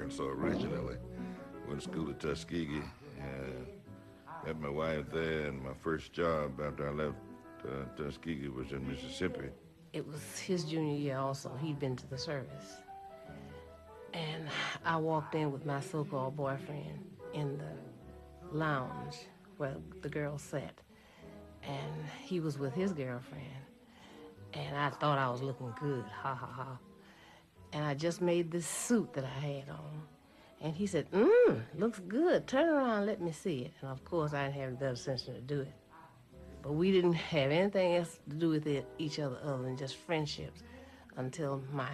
Arkansas originally. Went to school at Tuskegee. Met my wife there, and my first job after I left Tuskegee was in Mississippi. It was his junior year also. He'd been to the service. And I walked in with my so-called boyfriend in the lounge where the girls sat. And he was with his girlfriend. And I thought I was looking good, ha, ha, ha. And I just made this suit that I had on. And he said, looks good. Turn around, let me see it. And of course, I didn't have the better sense to do it. But we didn't have anything else to do with each other other than just friendships until my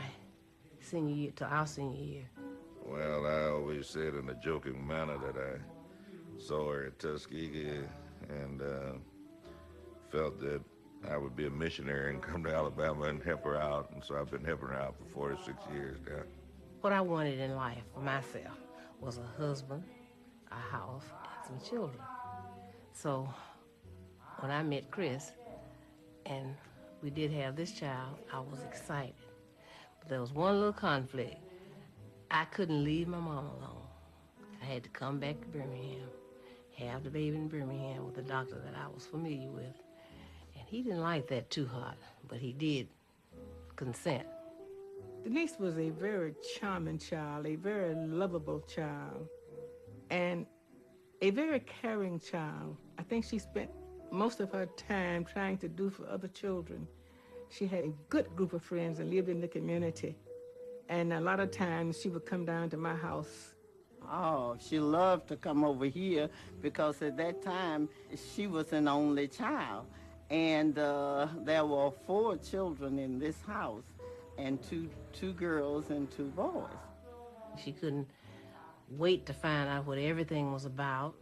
senior year, to our senior year. Well, I always said in a joking manner that I saw her at Tuskegee and felt that I would be a missionary and come to Alabama and help her out. And so I've been helping her out for 46 years now. What I wanted in life for myself was a husband, a house, and some children. So when I met Chris and we did have this child, I was excited. But there was one little conflict. I couldn't leave my mom alone. I had to come back to Birmingham, have the baby in Birmingham with a doctor that I was familiar with. And he didn't like that too hot, but he did consent. Denise was a very charming child, a very lovable child, and a very caring child. I think she spent most of her time trying to do for other children. She had a good group of friends and lived in the community. And a lot of times she would come down to my house. Oh, she loved to come over here because at that time she was an only child. And there were 4 children in this house, and two girls and 2 boys. She couldn't wait to find out what everything was about,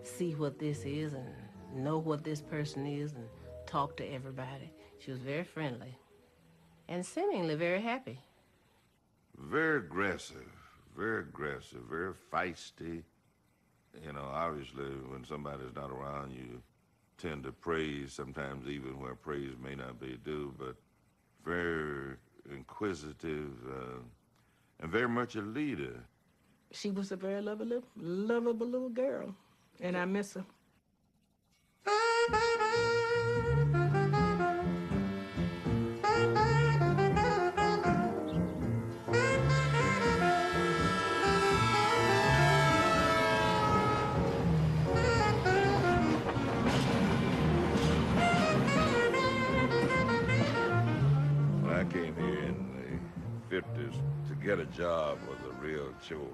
see what this is, and know what this person is, and talk to everybody. She was very friendly and seemingly very happy. Very aggressive, very feisty. You know, obviously, when somebody's not around, you tend to praise, sometimes even where praise may not be due, but very inquisitive and very much a leader. She was a very lovable little girl, and I miss her. To get a job was a real chore,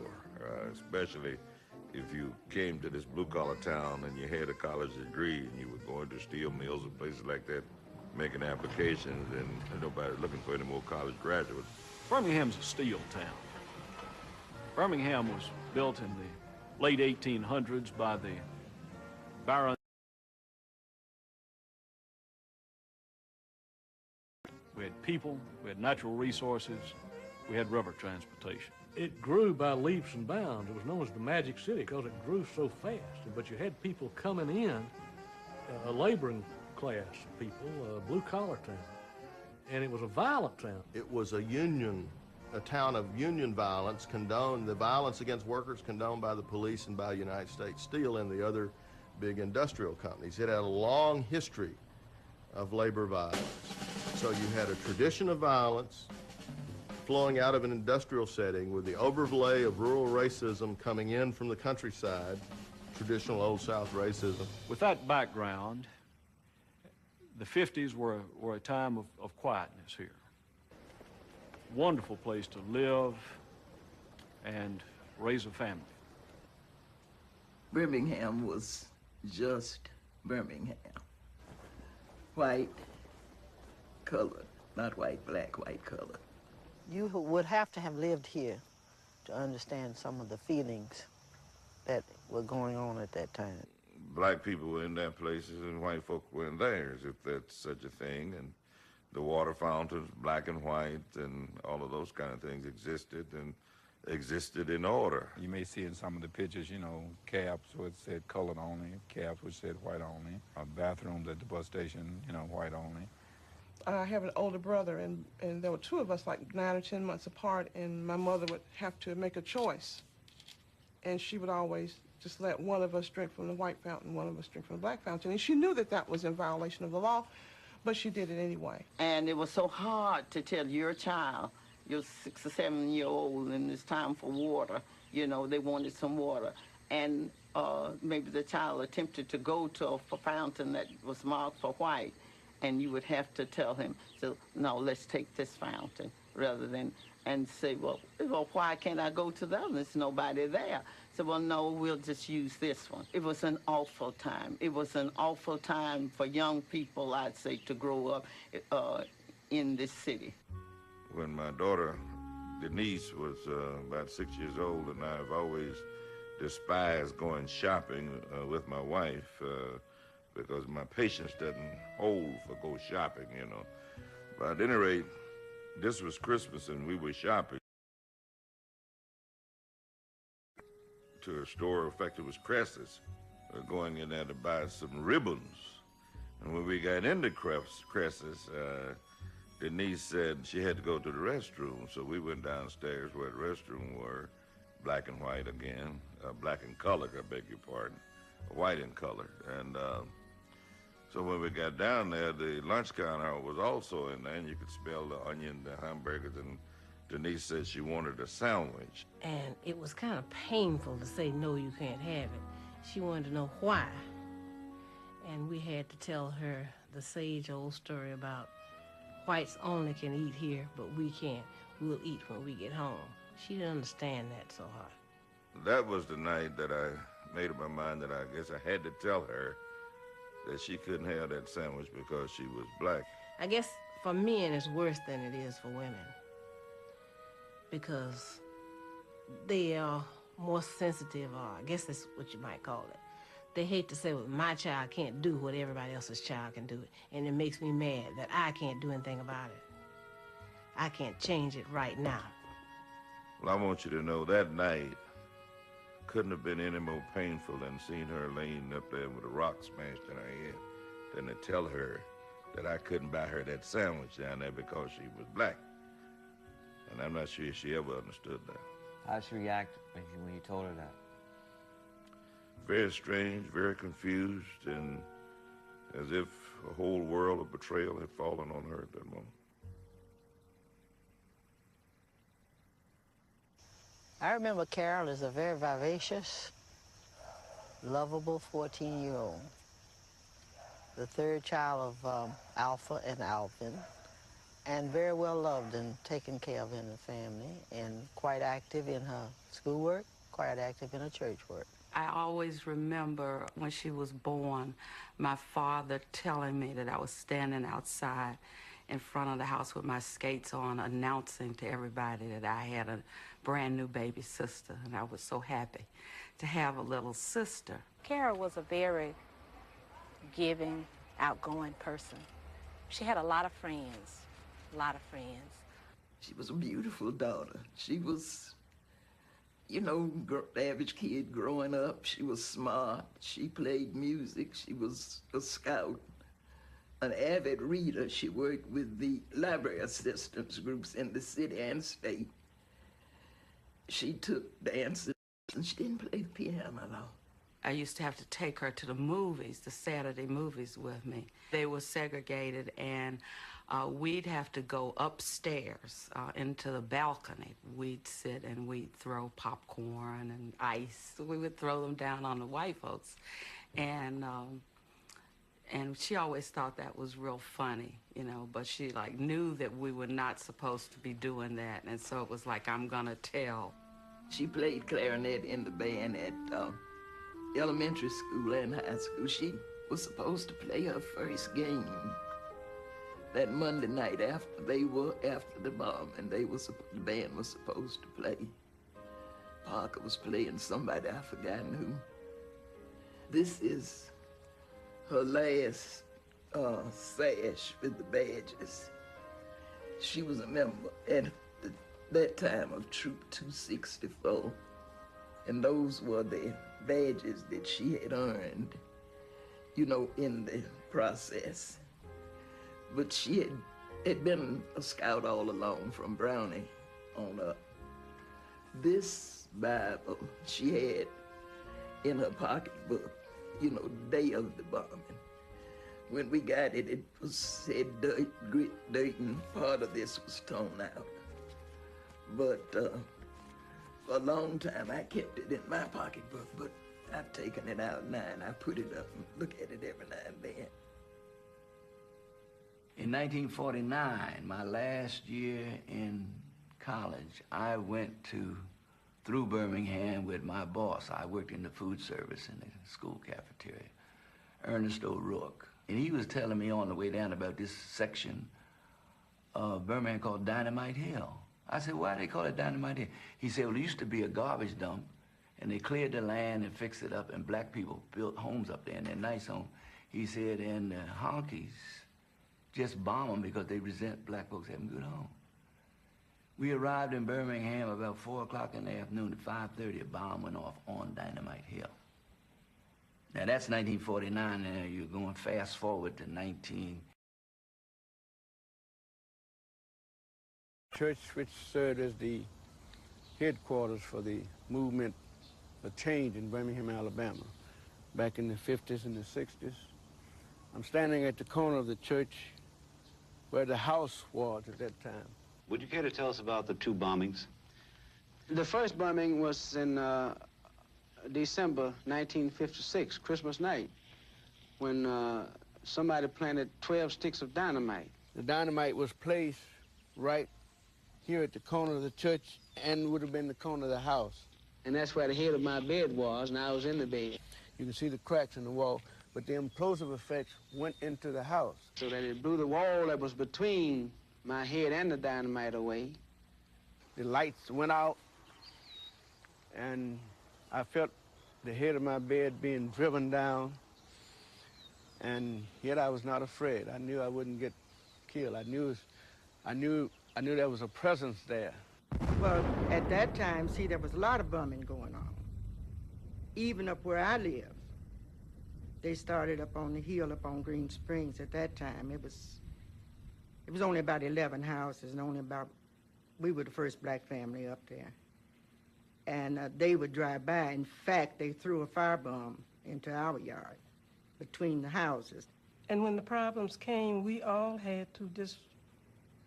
especially if you came to this blue-collar town and you had a college degree and you were going to steel mills and places like that, making applications, and nobody looking for any more college graduates. Birmingham's a steel town. Birmingham was built in the late 1800s by the Baron. We had people, we had natural resources, we had river transportation. It grew by leaps and bounds. It was known as the Magic City because it grew so fast. But you had people coming in, a laboring class people, a blue-collar town. And it was a violent town. It was a town of union violence, the violence against workers condoned by the police and by United States Steel and the other big industrial companies. It had a long history of labor violence. So you had a tradition of violence flowing out of an industrial setting with the overlay of rural racism coming in from the countryside, traditional Old South racism. With that background, the 50s were a time of quietness here. Wonderful place to live and raise a family. Birmingham was just Birmingham. White, colored, not white, black, white, colored. You would have to have lived here to understand some of the feelings that were going on at that time. Black people were in their places and white folk were in theirs, if that's such a thing. And the water fountains, black and white, and all of those kind of things existed in order. You may see in some of the pictures, you know, cabs which said colored only, cabs which said white only, bathrooms at the bus station, you know, white only. I have an older brother, and there were two of us, like 9 or 10 months apart, and my mother would have to make a choice. And she would always just let one of us drink from the white fountain, one of us drink from the black fountain. And she knew that that was in violation of the law, but she did it anyway. And it was so hard to tell your child, your 6 or 7 year old, and it's time for water. You know, they wanted some water. And maybe the child attempted to go to a fountain that was marked for white, and you would have to tell him, so, no, let's take this fountain, rather than, and say, well, why can't I go to the other? There's nobody there. So, well, no, we'll just use this one. It was an awful time. It was an awful time for young people, I'd say, to grow up in this city. When my daughter, Denise, was about 6 years old, and I've always despised going shopping with my wife because my patience doesn't hold for go shopping, you know. But at any rate, this was Christmas and we were shopping to a store, in fact, it was Cress's, going in there to buy some ribbons. And when we got into Cress's, Denise said she had to go to the restroom, so we went downstairs where the restroom were, black and white again, black and color, I beg your pardon, white and color. And so when we got down there, the lunch counter was also in there, and you could smell the onion, the hamburgers, and Denise said she wanted a sandwich. And it was kind of painful to say, no, you can't have it. She wanted to know why. And we had to tell her the sage old story about whites only can eat here, but we can't. We'll eat when we get home. She didn't understand that so hard. That was the night that I made up my mind that I guess I had to tell her that she couldn't have that sandwich because she was black. I guess for men it's worse than it is for women, because they are more sensitive, or I guess that's what you might call it. They hate to say, well, my child can't do what everybody else's child can do, and it makes me mad that I can't do anything about it. I can't change it right now. Well, I want you to know that night couldn't have been any more painful than seeing her laying up there with a rock smashed in her head than to tell her that I couldn't buy her that sandwich down there because she was black. And I'm not sure she ever understood that. How'd she react when you told her that? Very strange, very confused, and as if a whole world of betrayal had fallen on her at that moment. I remember Carol as a very vivacious, lovable 14-year-old, the third child of Alpha and Alvin, and very well loved and taken care of in the family, and quite active in her schoolwork, quite active in her church work. I always remember when she was born, my father telling me that I was standing outside in front of the house with my skates on, announcing to everybody that I had a brand new baby sister, and I was so happy to have a little sister. Carol was a very giving, outgoing person. She had a lot of friends, a lot of friends. She was a beautiful daughter. She was, you know, the average kid growing up. She was smart. She played music. She was a scout, an avid reader. She worked with the library assistance groups in the city and state. She took dances, and she didn't play the piano though. I used to have to take her to the movies, the Saturday movies with me. They were segregated, and we'd have to go upstairs into the balcony. We'd sit and we'd throw popcorn and ice. We would throw them down on the white folks. And she always thought that was real funny, you know, but she like knew that we were not supposed to be doing that. And so it was like, I'm gonna tell. She played clarinet in the band at elementary school and high school. She was supposed to play her first game that Monday night after the bomb, and the band was supposed to play. Parker was playing somebody, I've forgotten who. This is her last sash with the badges. She was a member at that time of Troop 264, and those were the badges that she had earned, you know, in the process. But she had had been a scout all along from Brownie on up. This Bible she had in her pocketbook, you know, day of the bombing. When we got it, it was said dirt, grit, dirt, and part of this was torn out. But for a long time, I kept it in my pocketbook, but I've taken it out now, and I put it up and look at it every now and then. In 1949, my last year in college, I went through Birmingham with my boss. I worked in the food service in the school cafeteria, Ernest O'Rourke. And he was telling me on the way down about this section of Birmingham called Dynamite Hill. I said, why do they call it Dynamite Hill? He said, well, it used to be a garbage dump, and they cleared the land and fixed it up, and black people built homes up there, and they're nice homes. He said, and the honkies just bomb them because they resent black folks having good homes. We arrived in Birmingham about 4 o'clock in the afternoon. At 5:30, a bomb went off on Dynamite Hill. Now, that's 1949, and you're going fast forward to 19... Church which served as the headquarters for the movement of change in Birmingham, Alabama, back in the 50s and the 60s. I'm standing at the corner of the church where the house was at that time. Would you care to tell us about the two bombings? The first bombing was in December 1956, Christmas night, when somebody planted 12 sticks of dynamite. The dynamite was placed right here at the corner of the church and would have been the corner of the house. And that's where the head of my bed was, and I was in the bed. You can see the cracks in the wall, but the implosive effects went into the house. So that it blew the wall that was between my head and the dynamite away. The lights went out, and I felt the head of my bed being driven down, and yet I was not afraid. I knew I wouldn't get killed. I knew there was a presence there. Well, at that time, see, there was a lot of bombing going on. Even up where I live. They started up on the hill up on Green Springs at that time. It was only about 11 houses and we were the first black family up there. And they would drive by. In fact, they threw a firebomb into our yard between the houses. And when the problems came, we all had to just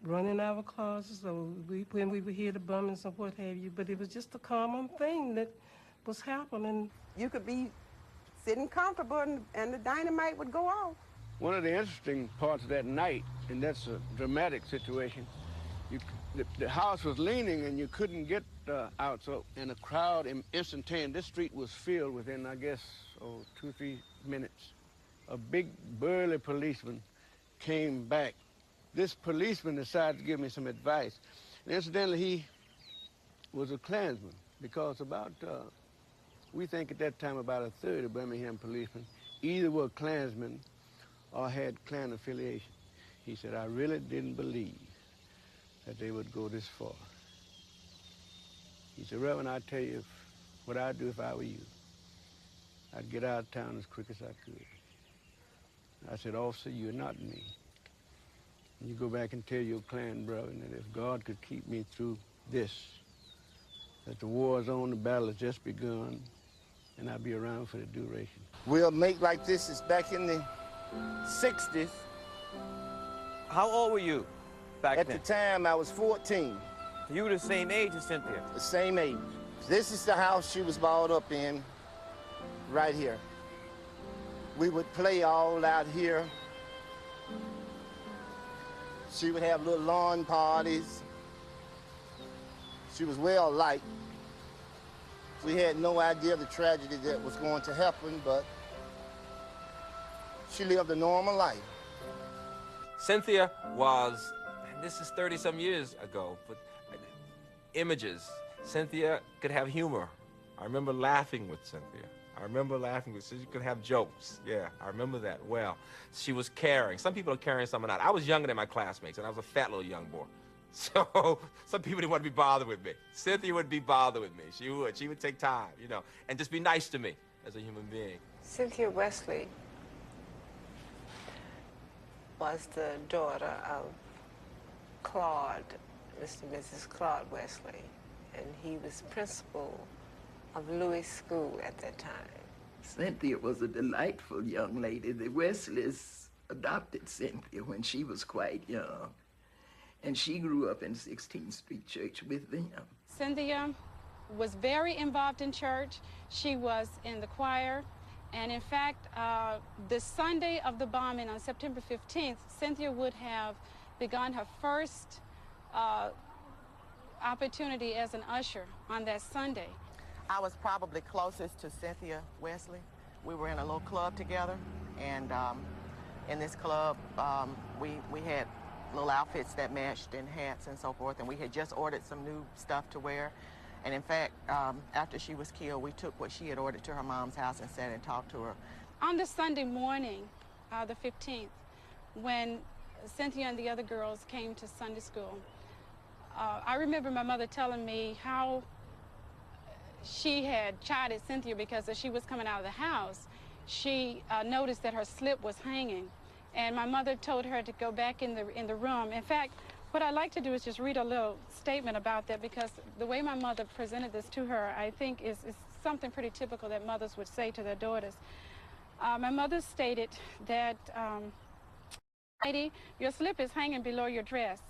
run in our closets, or when we would hear the bombings or what have you, but it was just a common thing that was happening. You could be sitting comfortable and the dynamite would go off. One of the interesting parts of that night, and that's a dramatic situation, the house was leaning and you couldn't get out, so in a crowd, instantaneous, this street was filled within, I guess, 2-3 minutes. A big burly policeman came back. This policeman decided to give me some advice. And incidentally, he was a Klansman, because we think at that time about a third of Birmingham policemen either were Klansmen or had Klan affiliation. He said, I really didn't believe that they would go this far. He said, Reverend, I tell you what I'd do if I were you. I'd get out of town as quick as I could. I said, officer, you're not me. You go back and tell your Klan brethren that if God could keep me through this, that the war is on, the battle has just begun, and I'll be around for the duration. We'll make like this is back in the 60s. How old were you back then? At the time, I was 14. You were the same age as Cynthia? The same age. This is the house she was brought up in, right here. We would play all out here. She would have little lawn parties. She was well liked. We had no idea the tragedy that was going to happen, but she lived a normal life. Cynthia was, and this is 30-some years ago, but images. Cynthia could have humor. I remember laughing with Cynthia. She could have jokes. Yeah, I remember that well. She was caring. Some people are carrying someone out. I was younger than my classmates, and I was a fat little young boy. So some people didn't want to be bothered with me. Cynthia would be bothered with me. She would take time, and just be nice to me as a human being. Cynthia Wesley was the daughter of Claude, Mr. and Mrs. Claude Wesley, and he was principal of Lewis School at that time. Cynthia was a delightful young lady. The Wesleys adopted Cynthia when she was quite young, and she grew up in 16th Street Church with them. Cynthia was very involved in church. She was in the choir, and in fact, the Sunday of the bombing on September 15th, Cynthia would have begun her first opportunity as an usher on that Sunday. I was probably closest to Cynthia Wesley. We were in a little club together, and in this club, we had little outfits that matched and hats and so forth, and we had just ordered some new stuff to wear. And in fact, after she was killed, we took what she had ordered to her mom's house and sat and talked to her. On the Sunday morning, the 15th, when Cynthia and the other girls came to Sunday school, I remember my mother telling me how she had chided Cynthia because as she was coming out of the house, she noticed that her slip was hanging. And my mother told her to go back in the room. In fact, what I'd like to do is just read a little statement about that, because the way my mother presented this to her, I think is something pretty typical that mothers would say to their daughters. My mother stated that, "Lady, your slip is hanging below your dress.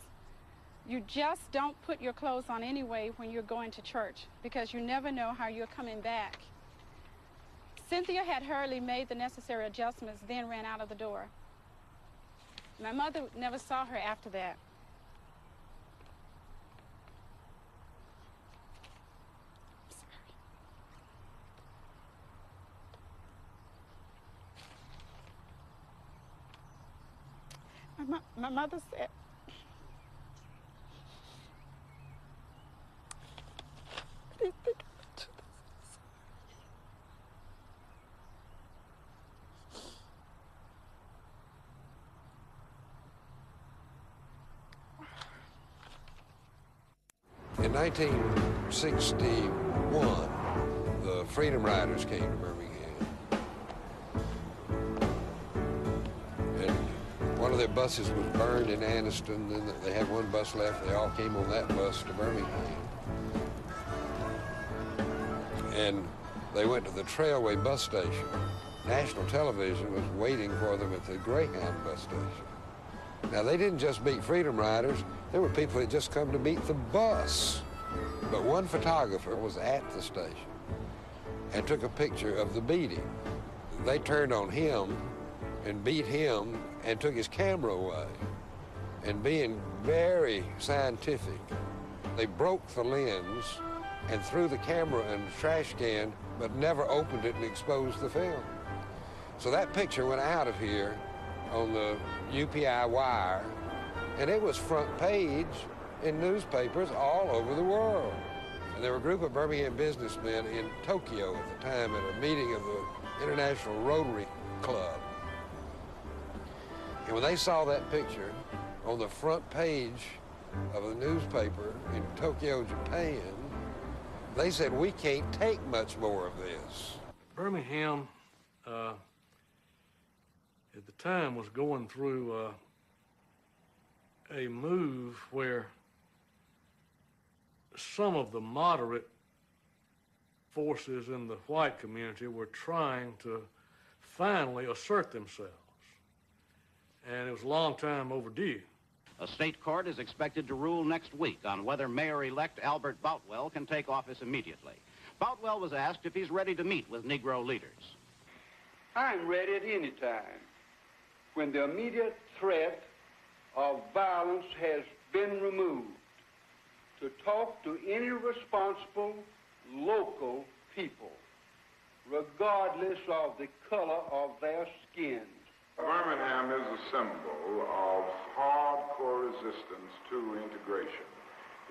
You just don't put your clothes on anyway when you're going to church, because you never know how you're coming back." Cynthia had hurriedly made the necessary adjustments, then ran out of the door. My mother never saw her after that. My mother said, in 1961, the Freedom Riders came to Birmingham. And one of their buses was burned in Anniston, and they had one bus left. They all came on that bus to Birmingham. And they went to the Trailway bus station. National television was waiting for them at the Greyhound bus station. Now, they didn't just meet Freedom Riders. There were people who had just come to meet the bus. But one photographer was at the station and took a picture of the beating. They turned on him and beat him and took his camera away. And being very scientific, they broke the lens and threw the camera in the trash can, but never opened it and exposed the film. So that picture went out of here on the UPI wire, and it was front page in newspapers all over the world. And there were a group of Birmingham businessmen in Tokyo at the time at a meeting of the International Rotary Club. And when they saw that picture on the front page of a newspaper in Tokyo, Japan, they said, "We can't take much more of this." Birmingham, at the time, was going through a move where some of the moderate forces in the white community were trying to finally assert themselves. And it was a long time overdue. A state court is expected to rule next week on whether Mayor-elect Albert Boutwell can take office immediately. Boutwell was asked if he's ready to meet with Negro leaders. I'm ready at any time when the immediate threat of violence has been removed to talk to any responsible local people, regardless of the color of their skin. Birmingham is a symbol of hardcore resistance to integration.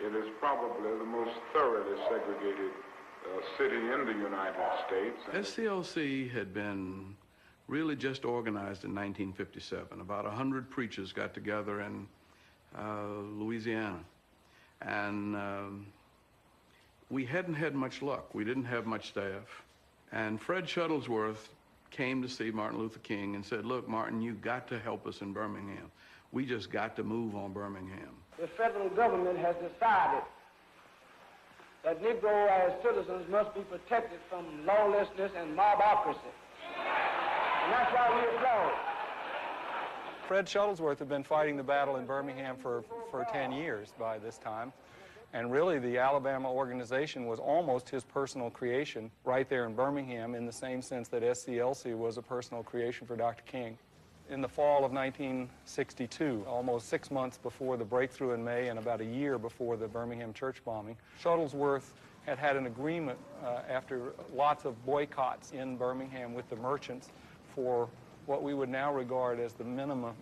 It is probably the most thoroughly segregated city in the United States. SCLC had been really just organized in 1957. About 100 preachers got together in Louisiana. And we hadn't had much luck. We didn't have much staff. And Fred Shuttlesworth came to see Martin Luther King and said, "Look, Martin, you got to help us in Birmingham. We just got to move on Birmingham." the federal government has decided that Negro as citizens must be protected from lawlessness and mobocracy. And that's why we applaud. Fred Shuttlesworth had been fighting the battle in Birmingham for 10 years by this time. And really, the Alabama organization was almost his personal creation right there in Birmingham, in the same sense that SCLC was a personal creation for Dr. King. In the fall of 1962, almost 6 months before the breakthrough in May and about a year before the Birmingham church bombing, Shuttlesworth had had an agreement after lots of boycotts in Birmingham with the merchants for what we would now regard as the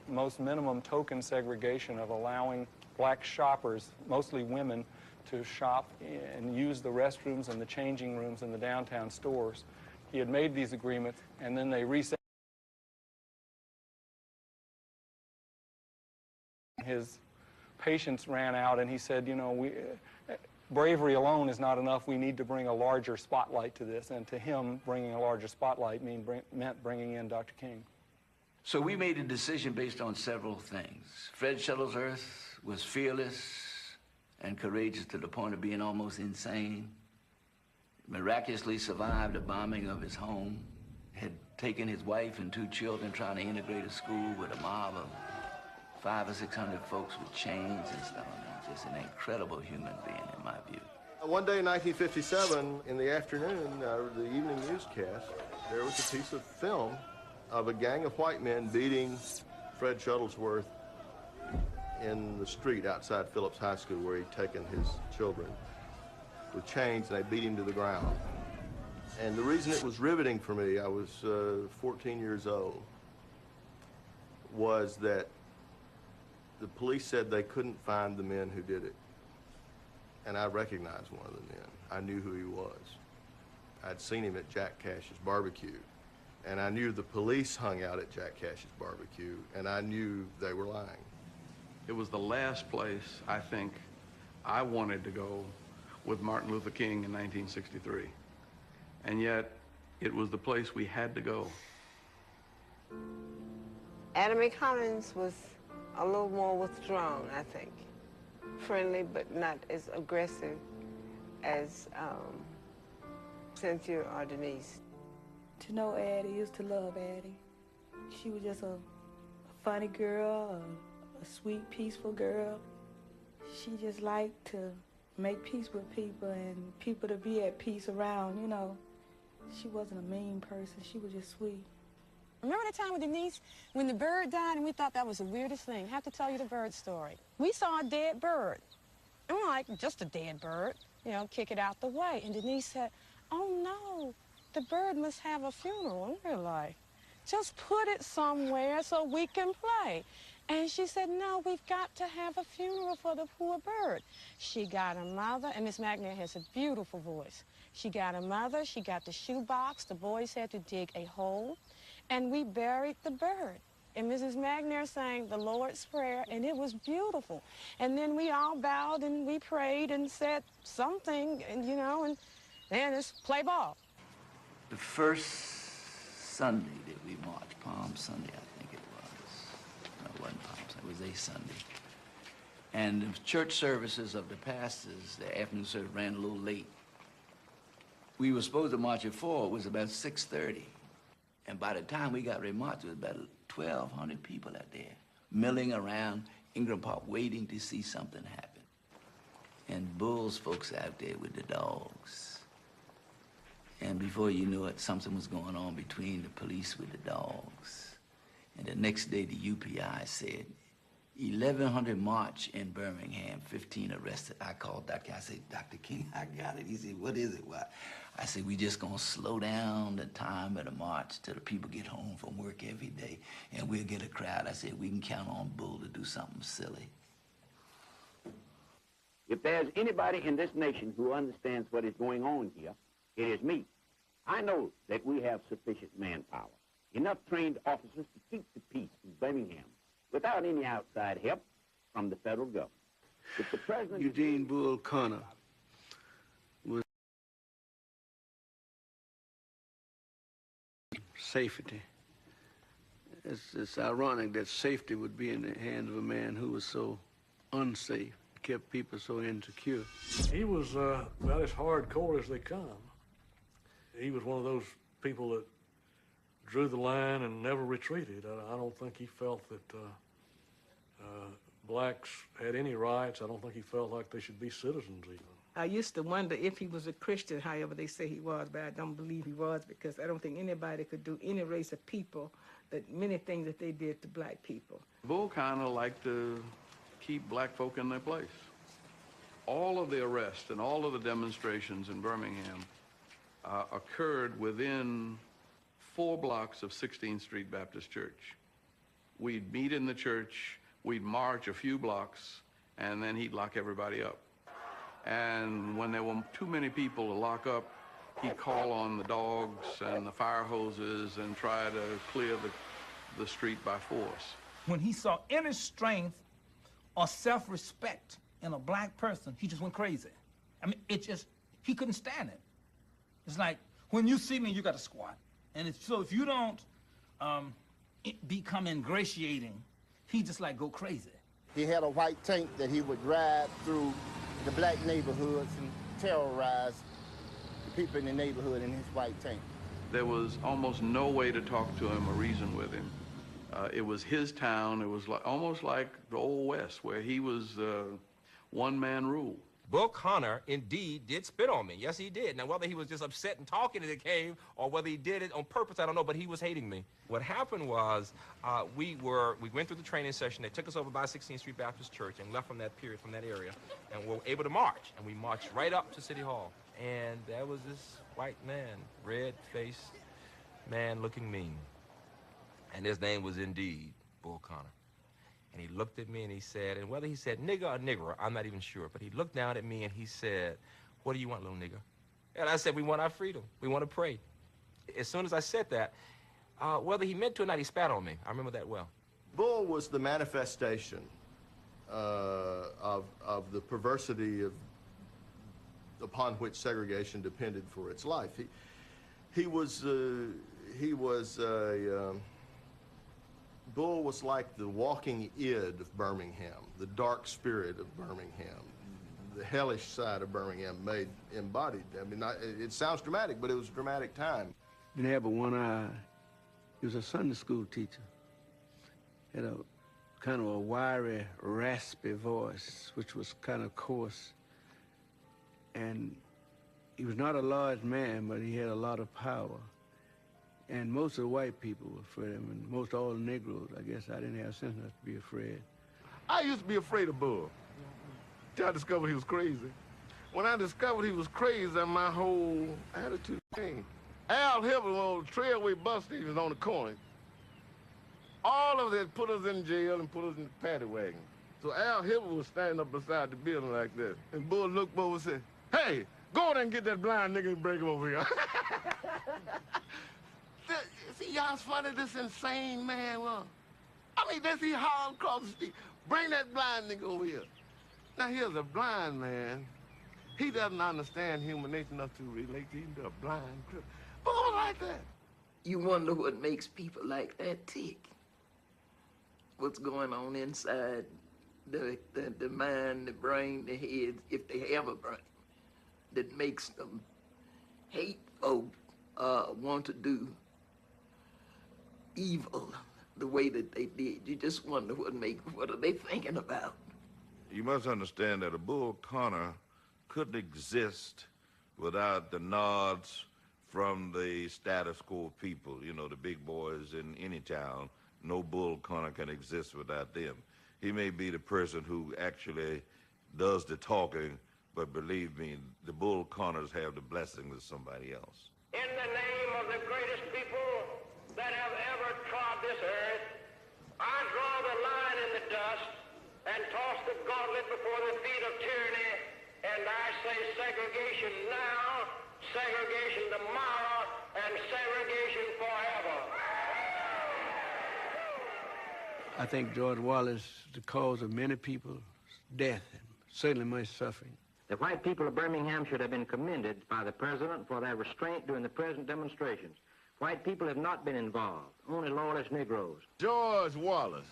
most minimum token segregation of allowing black shoppers, mostly women, to shop and use the restrooms and the changing rooms in the downtown stores. He had made these agreements, and then they reset. His patience ran out, and he said, you know, bravery alone is not enough. We need to bring a larger spotlight to this. And to him, bringing a larger spotlight meant bringing in Dr. King. So we made a decision based on several things. Fred Shuttlesworth was fearless and courageous to the point of being almost insane. Miraculously survived the bombing of his home. Had taken his wife and 2 children trying to integrate a school with a mob of 500 or 600 folks with chains and stuff. Just an incredible human being, in my view. One day in 1957, in the afternoon, the evening newscast, there was a piece of film of a gang of white men beating Fred Shuttlesworth in the street outside Phillips High School, where he'd taken his children with chains, and they beat him to the ground. And the reason it was riveting for me, I was 14 years old, was that the police said they couldn't find the men who did it. And I recognized one of the men. I knew who he was. I'd seen him at Jack Cash's barbecue. And I knew the police hung out at Jack Cash's barbecue, and I knew they were lying. It was the last place, I think, I wanted to go with Martin Luther King in 1963. And yet, it was the place we had to go. Adam A. Collins was a little more withdrawn, I think. Friendly, but not as aggressive as Cynthia or Denise. To know Addie is to love Addie. She was just a funny girl, a sweet, peaceful girl. She just liked to make peace with people and people to be at peace around, you know. She wasn't a mean person. She was just sweet. Remember the time with Denise when the bird died and we thought that was the weirdest thing? I have to tell you the bird story. We saw a dead bird. And we're like, just a dead bird, you know, kick it out the way. And Denise said, oh no, the bird must have a funeral. And we're like, just put it somewhere so we can play. And she said, no, we've got to have a funeral for the poor bird. She got a mother, and Miss McNair has a beautiful voice. She got a mother, she got the shoebox, the boys had to dig a hole, and we buried the bird. And Mrs. Magnair sang the Lord's Prayer, and it was beautiful. And then we all bowed and we prayed and said something, and you know, and then it's play ball. The first Sunday that we marched, Palm Sunday, I think it was. No, it wasn't Palm Sunday, it was a Sunday. And the church services of the pastors, the afternoon service ran a little late. We were supposed to march at 4, it was about 6:30. And by the time we got ready to march, there was about 1,200 people out there, milling around Ingram Park, waiting to see something happen. And Bull's folks out there with the dogs. And before you knew it, something was going on between the police with the dogs. And the next day, the UPI said, 1,100 march in Birmingham, 15 arrested. I called Dr. King. I said, Dr. King, I got it. He said, what is it? What? I said, we just gonna slow down the time of the march till the people get home from work every day, and we'll get a crowd. I said, we can count on Bull to do something silly. If there's anybody in this nation who understands what is going on here, it is me. I know that we have sufficient manpower, enough trained officers to keep the peace in Birmingham without any outside help from the federal government. If the president... Eugene Bull Connor was safety. It's ironic that safety would be in the hands of a man who was so unsafe, kept people so insecure. He was about as hardcore as they come. He was one of those people that drew the line and never retreated. I don't think he felt that blacks had any rights. I don't think he felt like they should be citizens even. I used to wonder if he was a Christian, however they say he was, but I don't believe he was, because I don't think anybody could do any race of people that many things that they did to black people. Bull kind of liked to keep black folk in their place. All of the arrests and all of the demonstrations in Birmingham occurred within 4 blocks of 16th Street Baptist Church. We'd meet in the church, we'd march a few blocks, and then he'd lock everybody up. And when there were too many people to lock up, he'd call on the dogs and the fire hoses and try to clear the street by force. When he saw any strength or self-respect in a black person, he just went crazy. I mean, he couldn't stand it. It's like, when you see me, you got to squat. And so if you don't become ingratiating, he just like go crazy. He had a white tank that he would ride through the black neighborhoods and terrorize the people in the neighborhood in his white tank. There was almost no way to talk to him or reason with him. It was his town. It was almost like the Old West, where he was one-man rule. Bull Connor indeed did spit on me. Yes, he did. Now, whether he was just upset and talking as it came, or whether he did it on purpose, I don't know, but he was hating me. What happened was, we went through the training session. They took us over by 16th Street Baptist Church and left from that area, and were able to march. And we marched right up to City Hall. And there was this white man, red-faced man looking mean. And his name was indeed Bull Connor. And he looked at me and he said, and whether he said nigger or nigger, I'm not even sure, but he looked down at me and he said, "What do you want, little nigger?" And I said, "We want our freedom. We want to pray." As soon as I said that, whether he meant to or not, he spat on me. I remember that well. Bull was the manifestation of the perversity upon which segregation depended for its life. Bull was like the walking id of Birmingham, the dark spirit of Birmingham, the hellish side of Birmingham embodied. I mean, it sounds dramatic, but it was a dramatic time. Didn't have but one eye. He was a Sunday school teacher. Had a kind of a wiry, raspy voice, which was kind of coarse. And he was not a large man, but he had a lot of power. And most of the white people were afraid of him, and most all the Negroes. I guess I didn't have sense enough to be afraid. I used to be afraid of Bull, till I discovered he was crazy. When I discovered he was crazy, my whole attitude changed. Al Hibbert was on the Trailway bus station on the corner. All of it put us in jail and put us in the paddy wagon. So Al Hibbert was standing up beside the building like that. And Bull looked over and said, "Hey, go there and get that blind nigga and bring him over here." See how funny this insane man was? I mean, that's he hollering across the street, "Bring that blind nigga over here." Now, here's a blind man. He doesn't understand human nature enough to relate to even to a blind cripple. Bull like that. You wonder what makes people like that tick. What's going on inside the mind, the brain, the head, if they have a brain, that makes them hate folk, want to do evil the way that they did. You just wonder what are they thinking about? You must understand that a Bull Connor couldn't exist without the nods from the status quo people, you know, the big boys in any town. No Bull Connor can exist without them. He may be the person who actually does the talking, but believe me, the Bull Connors have the blessings of somebody else. In the name of the greatest people that have ever trod this earth, I draw the line in the dust and toss the gauntlet before the feet of tyranny, and I say segregation now, segregation tomorrow, and segregation forever. I think George Wallace is the cause of many people's death and certainly much suffering. The white people of Birmingham should have been commended by the president for their restraint during the present demonstrations. White people have not been involved, only lawless Negroes. George Wallace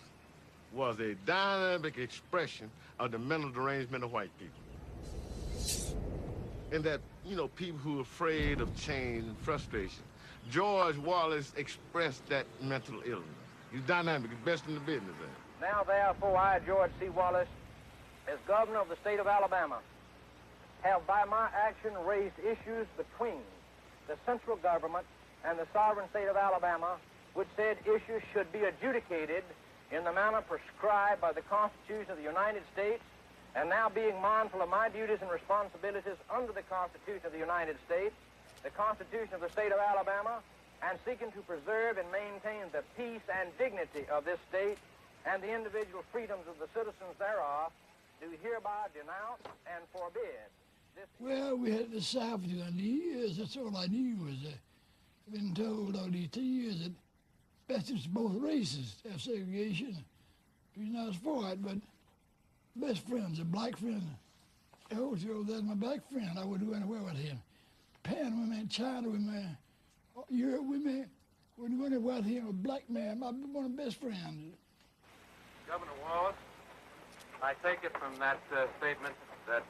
was a dynamic expression of the mental derangement of white people. And that, you know, people who are afraid of change and frustration, George Wallace expressed that mental illness. He's dynamic, the best in the business. Now, therefore, I, George C. Wallace, as governor of the state of Alabama, have by my action raised issues between the central government and the sovereign state of Alabama, which said issues should be adjudicated in the manner prescribed by the Constitution of the United States, and now being mindful of my duties and responsibilities under the Constitution of the United States, the Constitution of the state of Alabama, and seeking to preserve and maintain the peace and dignity of this state and the individual freedoms of the citizens thereof, do hereby denounce and forbid this. Well, we had to decide for 20 years. That's all I knew was I've been told all these 2 years that best it's both races have segregation. The reason I was for it, but best friends, a black friend, also that's my black friend. I wouldn't go anywhere with him. Japan with me, China with me, Europe with me. Wouldn't go anywhere with him. A black man, one of my best friends. Governor Wallace, I take it from that statement that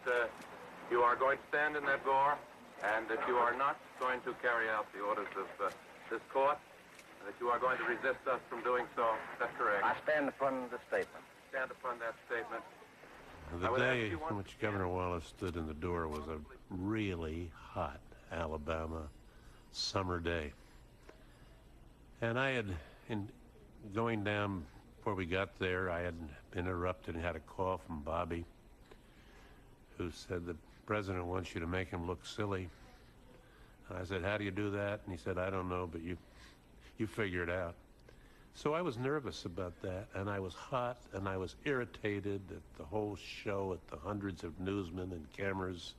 you are going to stand in that door and that you are not going to carry out the orders of this court, and that you are going to resist us from doing so. That's correct. I stand upon the statement. Stand upon that statement. The day in which Governor Wallace stood in the door was a really hot Alabama summer day. And I had, in going down before we got there, I had been interrupted and had a call from Bobby, who said the president wants you to make him look silly. And I said, how do you do that? And he said, I don't know, but you figure it out. So I was nervous about that, and I was hot, and I was irritated at the whole show, at the hundreds of newsmen and cameras,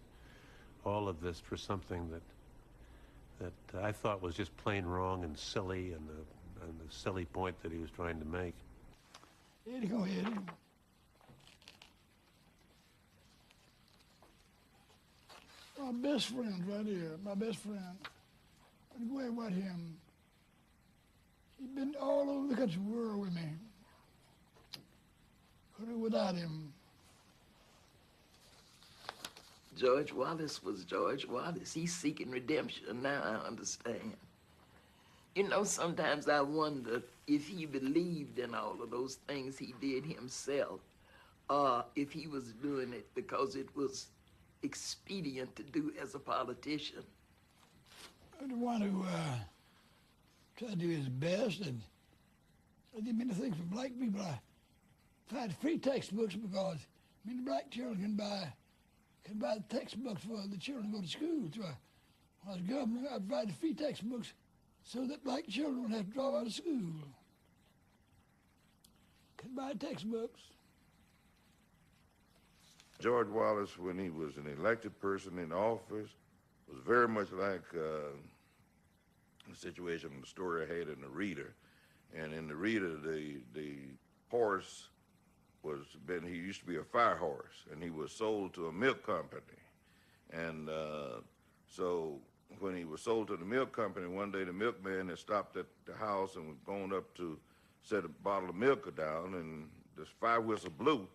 all of this for something that I thought was just plain wrong and silly, and the silly point that he was trying to make. Eddie, go ahead. My best friend right here, my best friend. I'd go ahead with him. He'd been all over the country world with me. Couldn't do without him. George Wallace was George Wallace. He's seeking redemption now, I understand. You know, sometimes I wonder if he believed in all of those things he did himself, or if he was doing it because it was expedient to do as a politician. I'm the one who tried to do his best, and I did many things for black people. I tried free textbooks because many black children can buy the textbooks for the children to go to school. So when I was governor, I provided free textbooks so that black children would have to drop out of school. Could buy textbooks. George Wallace, when he was an elected person in office, was very much like the situation in the story I had in the Reader. And in the Reader, the horse he used to be a fire horse, and he was sold to a milk company. And so when he was sold to the milk company, one day the milkman had stopped at the house and was going up to set a bottle of milk down, and this fire whistle blew.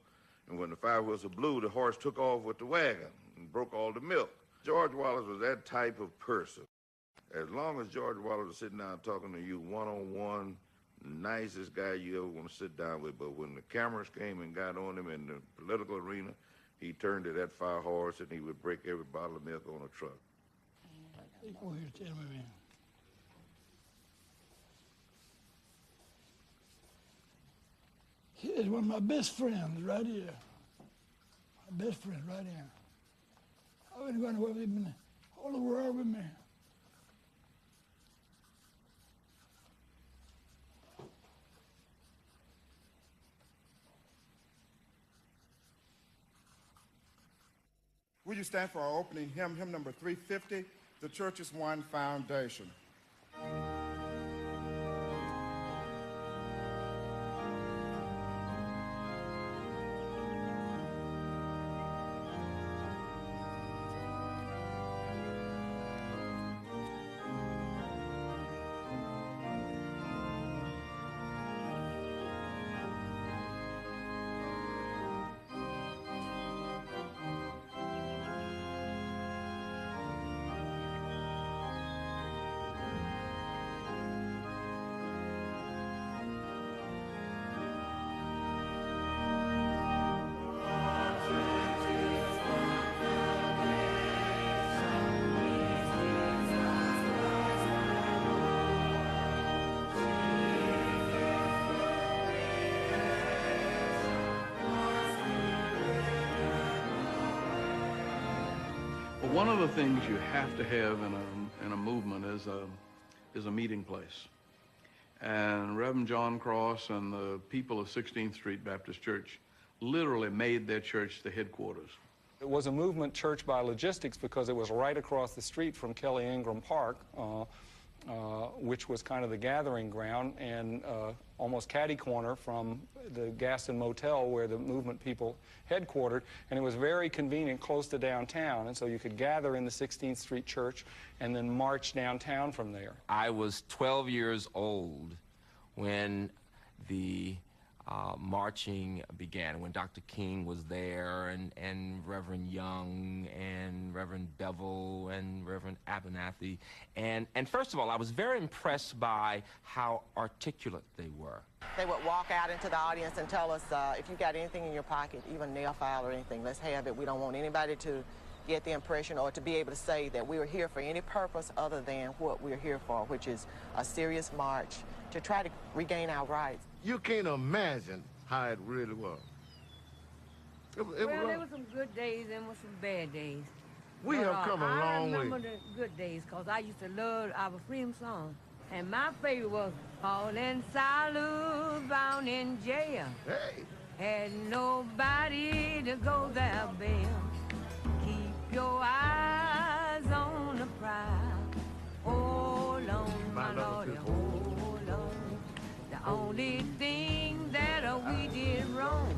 And when the fire whistle blew, the horse took off with the wagon and broke all the milk. George Wallace was that type of person. As long as George Wallace was sitting down talking to you one-on-one, nicest guy you ever want to sit down with, but when the cameras came and got on him in the political arena, he turned to that fire horse and he would break every bottle of milk on a truck. Go here, tell me, man. Here's one of my best friends right here. My best friend right here. I've been going with him all the world with me. Will you stand for our opening hymn, hymn number 350, The Church is One Foundation. But one of the things you have to have in a movement is a meeting place. And Reverend John Cross and the people of 16th Street Baptist Church literally made their church the headquarters. It was a movement church by logistics because it was right across the street from Kelly Ingram Park, which was kind of the gathering ground, and almost catty corner from the Gaston Motel where the movement people headquartered, and it was very convenient close to downtown, and so you could gather in the 16th Street Church and then march downtown from there. I was 12 years old when the marching began, when Dr. King was there, and Reverend Young, and Reverend Bevel, and Reverend Abernathy. And first of all, I was very impressed by how articulate they were. They would walk out into the audience and tell us, if you got anything in your pocket, even a nail file or anything, let's have it. We don't want anybody to get the impression or to be able to say that we were here for any purpose other than what we're here for, which is a serious march to try to regain our rights. You can't imagine how it really was. Well, there were some good days and some bad days. We have come a long way. I remember the good days because I used to love our freedom song. And my favorite was Paul and Silas bound in jail. Hey. Had nobody to go there bail. Keep your eyes on the prize. Hold on, my Lord, hold on. The only thing that we did wrong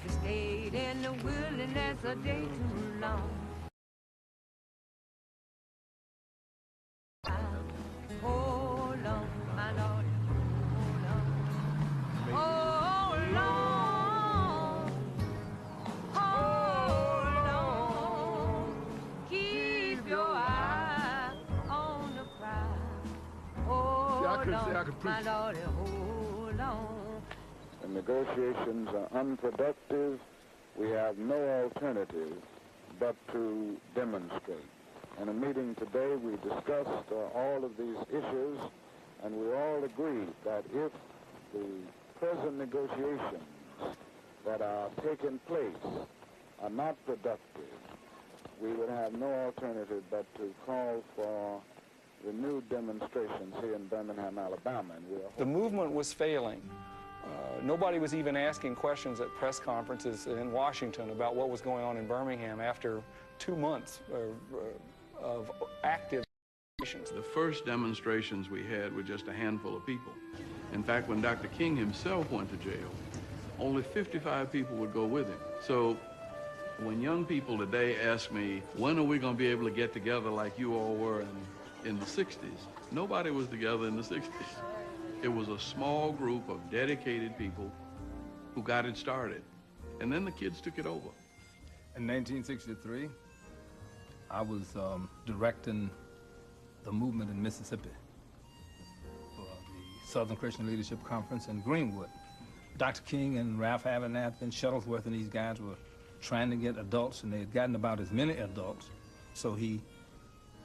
is stayed in the wilderness a day too long. Hold on, my Lord, hold on. Hold on, hold on. Keep your eye on the prize. Hold on, my Lord, hold on. The negotiations are unproductive. We have no alternative but to demonstrate. In a meeting today, we discussed all of these issues, and we all agreed that if the present negotiations that are taking place are not productive, we would have no alternative but to call for renewed demonstrations here in Birmingham, Alabama. And the movement was failing. Nobody was even asking questions at press conferences in Washington about what was going on in Birmingham after 2 months of active demonstrations. The first demonstrations we had were just a handful of people. In fact, when Dr. King himself went to jail, only 55 people would go with him. So when young people today ask me, when are we going to be able to get together like you all were in the 60s? Nobody was together in the 60s. It was a small group of dedicated people who got it started. And then the kids took it over. In 1963, I was directing the movement in Mississippi for the Southern Christian Leadership Conference in Greenwood. Dr. King and Ralph Abernathy and Shuttlesworth and these guys were trying to get adults, and they had gotten about as many adults. So he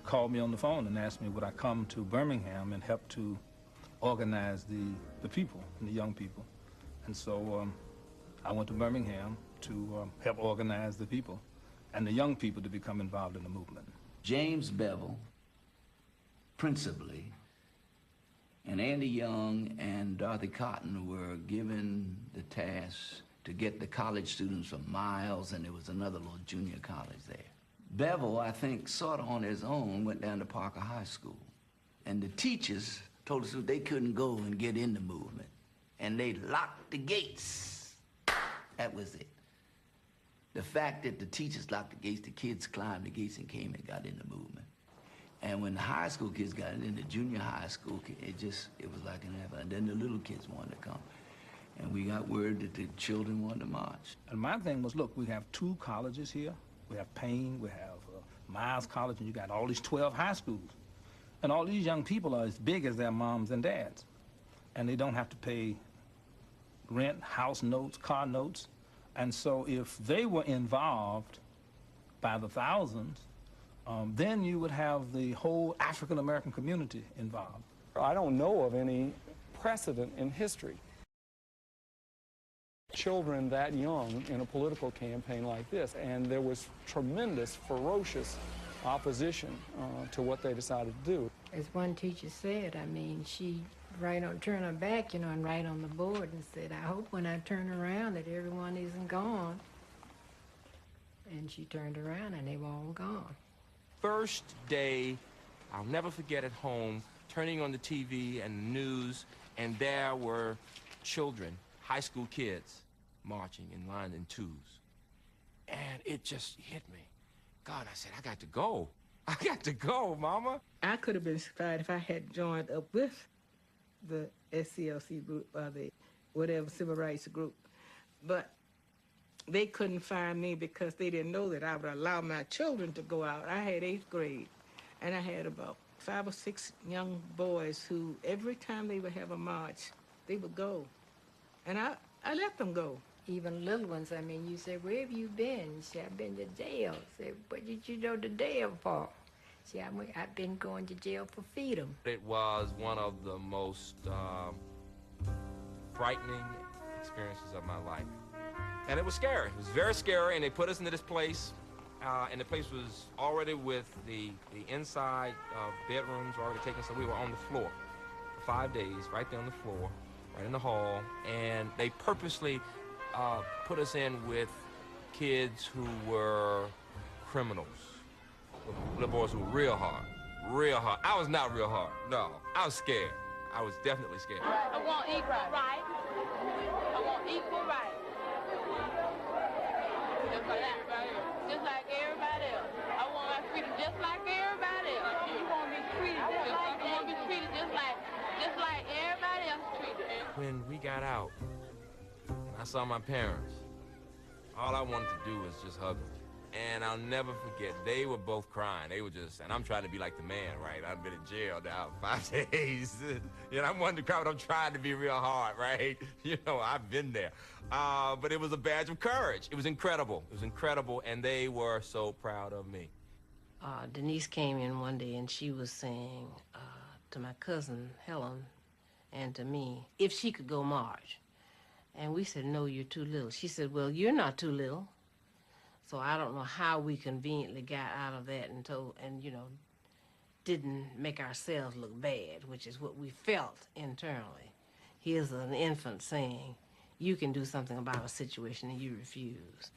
called me on the phone and asked me would I come to Birmingham and help to organize the people and the young people. And so I went to Birmingham to help organize the people and the young people to become involved in the movement. James Bevel, principally, and Andy Young and Dorothy Cotton were given the task to get the college students from Miles, and there was another little junior college there. Bevel, I think, sort of on his own, went down to Parker High School. And the teachers told us that they couldn't go and get in the movement. And they locked the gates. That was it. The fact that the teachers locked the gates, the kids climbed the gates and came and got in the movement. And when the high school kids got in, the junior high school, it was like an heaven. And then the little kids wanted to come. And we got word that the children wanted to march. And my thing was, look, we have 2 colleges here. We have Payne, we have Miles College, and you got all these 12 high schools. And all these young people are as big as their moms and dads. And they don't have to pay rent, house notes, car notes. And so if they were involved by the thousands, then you would have the whole African-American community involved. I don't know of any precedent in history. Children that young in a political campaign like this, and there was tremendous, ferocious opposition to what they decided to do. As one teacher said, I mean, she turned her back, and write on the board and said, I hope when I turn around that everyone isn't gone. And she turned around and they were all gone. First day, I'll never forget at home, turning on the TV and the news, and there were children, high school kids, marching in line in twos. And it just hit me. God, I said, I got to go. I got to go, Mama. I could have been inspired if I had joined up with the SCLC group or the whatever civil rights group. But they couldn't find me because they didn't know that I would allow my children to go out. I had 8th grade, and I had about 5 or 6 young boys who, every time they would have a march, they would go. And I let them go. Even little ones, I mean, you say, where have you been? You say, I've been to jail. Say, what did you go to jail for? See, I've been going to jail for freedom. It was one of the most frightening experiences of my life. And it was scary. It was very scary, and they put us into this place, and the place was already with the inside bedrooms already taken, so we were on the floor for 5 days, right there on the floor, right in the hall, and they purposely put us in with kids who were criminals. Little boys who were real hard, real hard. I was not real hard, no. I was scared. I was definitely scared. I want equal rights. I want equal rights. Just like everybody else. Just like everybody else. I want my freedom just like everybody else. You want to be treated just like I want to be treated just like everybody else treated. When we got out, and I saw my parents, all I wanted to do was just hug them. And I'll never forget, they were both crying. They were just, and I'm trying to be like the man, right? I've been in jail now 5 days. I'm wanting to cry, but I'm trying to be real hard, right? I've been there. But it was a badge of courage. It was incredible. It was incredible, and they were so proud of me. Denise came in one day, and she was saying to my cousin, Helen, and to me, if she could go march. And we said, no, you're too little. She said, well, you're not too little. So I don't know how we conveniently got out of that and didn't make ourselves look bad, which is what we felt internally. Here's an infant saying, you can do something about a situation and you refuse.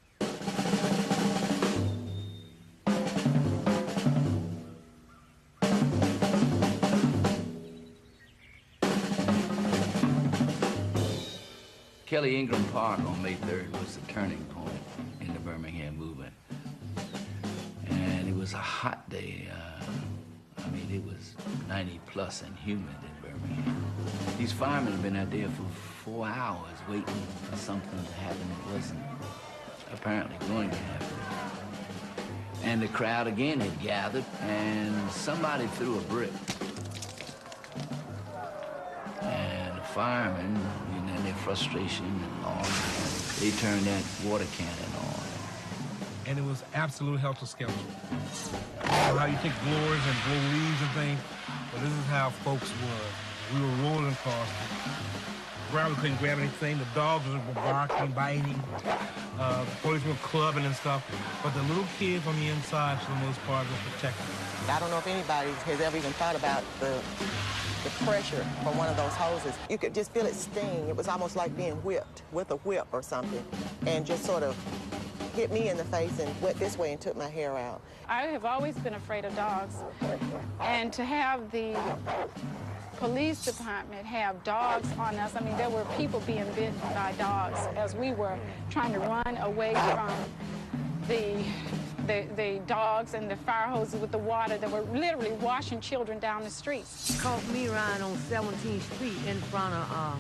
Kelly Ingram Park on May 3rd was the turning point in the Birmingham movement. And it was a hot day. It was 90 plus and humid in Birmingham. These firemen had been out there for 4 hours waiting for something to happen that wasn't apparently going to happen. And the crowd again had gathered, and somebody threw a brick. And the firemen, in their frustration and all, they turned that water cannon on. And it was absolute helter-skelter. How you take blowers and blow leaves and things, but this is how folks were. We were rolling across the ground. We couldn't grab anything. The dogs were barking, biting. The police were clubbing and stuff. But the little kids on the inside, for the most part, were protected. I don't know if anybody has ever even thought about the pressure from one of those hoses. You could just feel it sting. It was almost like being whipped with a whip or something, and just sort of hit me in the face and went this way and took my hair out. I have always been afraid of dogs, and to have the police department have dogs on us, there were people being bitten by dogs as we were trying to run away from the dogs and the fire hoses with the water that were literally washing children down the streets. Caught me riding on 17th Street in front of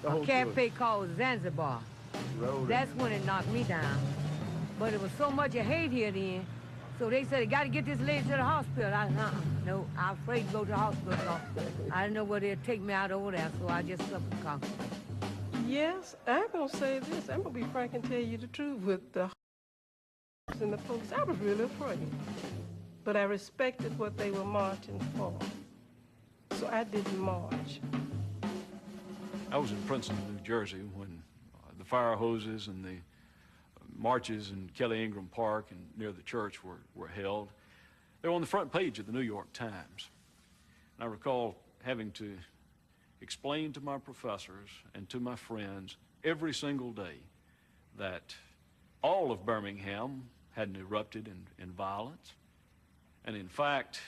a cafe called Zanzibar. That's when it knocked me down. But it was so much of hate here then, so they said, got to get this lady to the hospital. I said, no, I'm afraid to go to the hospital. So I didn't know where they'd take me out over there, so I just suffered consequences. Yes, I'm going to say this. I'm going to be frank and tell you the truth. With the and the police, I was really afraid. But I respected what they were marching for, so I didn't march. I was in Princeton, New Jersey, when the fire hoses and the marches in Kelly Ingram Park and near the church were held. They were on the front page of the New York Times. And I recall having to explain to my professors and to my friends every single day that all of Birmingham had erupted in violence. And in fact,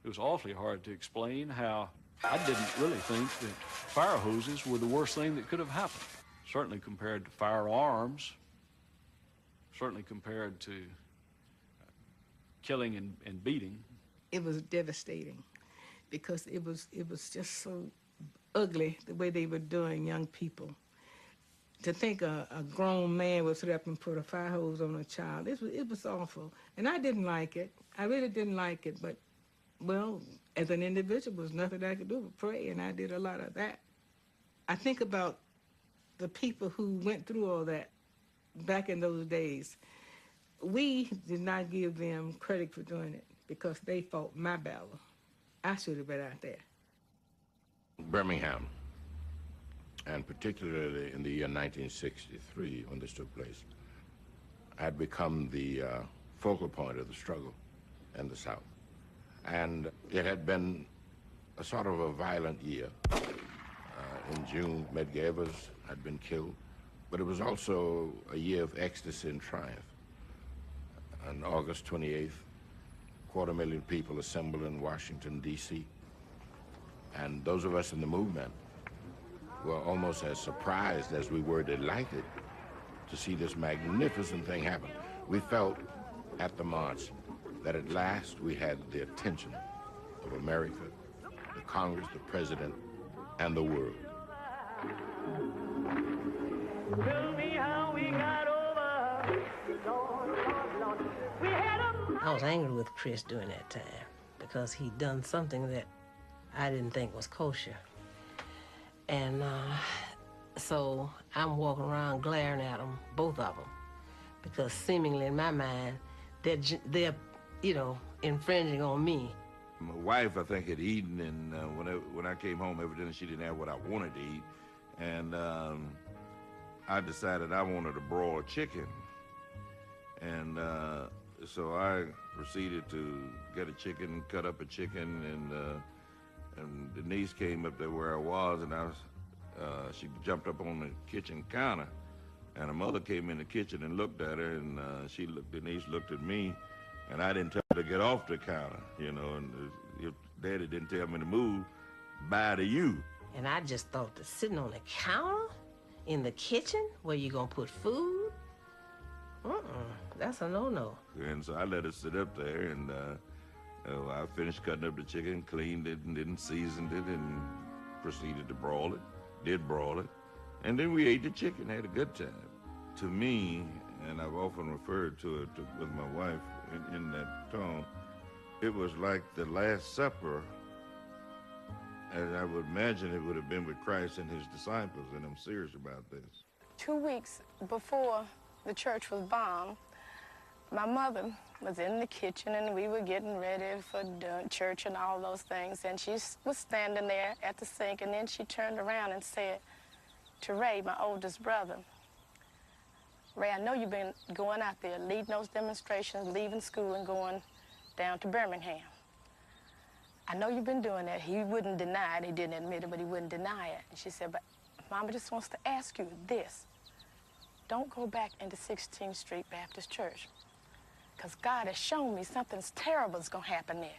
it was awfully hard to explain how I didn't really think that fire hoses were the worst thing that could have happened. Certainly compared to firearms, certainly compared to killing and beating. It was devastating because it was just so ugly the way they were doing young people. To think a grown man would sit up and put a fire hose on a child, it was awful. And I didn't like it. I really didn't like it, but, well, as an individual, there was nothing I could do but pray, and I did a lot of that. I think about the people who went through all that back in those days. We did not give them credit for doing it because they fought my battle. I should have been out there. Birmingham, and particularly in the year 1963, when this took place, had become the focal point of the struggle in the South. And it had been a sort of a violent year. In June, Medgar Evers had been killed, but it was also a year of ecstasy and triumph. On August 28th, 250,000 people assembled in Washington, D.C. And those of us in the movement were almost as surprised as we were delighted to see this magnificent thing happen. We felt at the march that at last we had the attention of America, the Congress, the President, and the world. Tell me how we got over. I was angry with Chris during that time because he'd done something that I didn't think was kosher. And so I'm walking around glaring at them, both of them, because seemingly in my mind, they're you know, infringing on me. My wife, I think, had eaten, and when I came home, evidently she didn't have what I wanted to eat. And I decided I wanted a broiled chicken. And so I proceeded to get a chicken, cut up a chicken, and Denise came up there where I was, and she jumped up on the kitchen counter, and her mother came in the kitchen and looked at her, and Denise looked at me, and I didn't tell her to get off the counter, you know, and if Daddy didn't tell me to move, bye to you. And I just thought that sitting on the counter in the kitchen where you gonna put food, that's a no-no. And so I let her sit up there, and I finished cutting up the chicken, cleaned it, and then seasoned it, and proceeded to broil it, did broil it, and then we ate the chicken, had a good time. To me, and I've often referred to it with my wife in that tone, it was like the Last Supper, and I would imagine it would have been with Christ and his disciples, and I'm serious about this. 2 weeks before the church was bombed, my mother was in the kitchen, and we were getting ready for church and all those things, and she was standing there at the sink, and then she turned around and said to Ray, my oldest brother, Ray, I know you've been going out there, leading those demonstrations, leaving school and going down to Birmingham. I know you've been doing that. He wouldn't deny it. He didn't admit it, but he wouldn't deny it. And she said, but Mama just wants to ask you this. Don't go back into 16th Street Baptist Church, because God has shown me something terrible is going to happen there.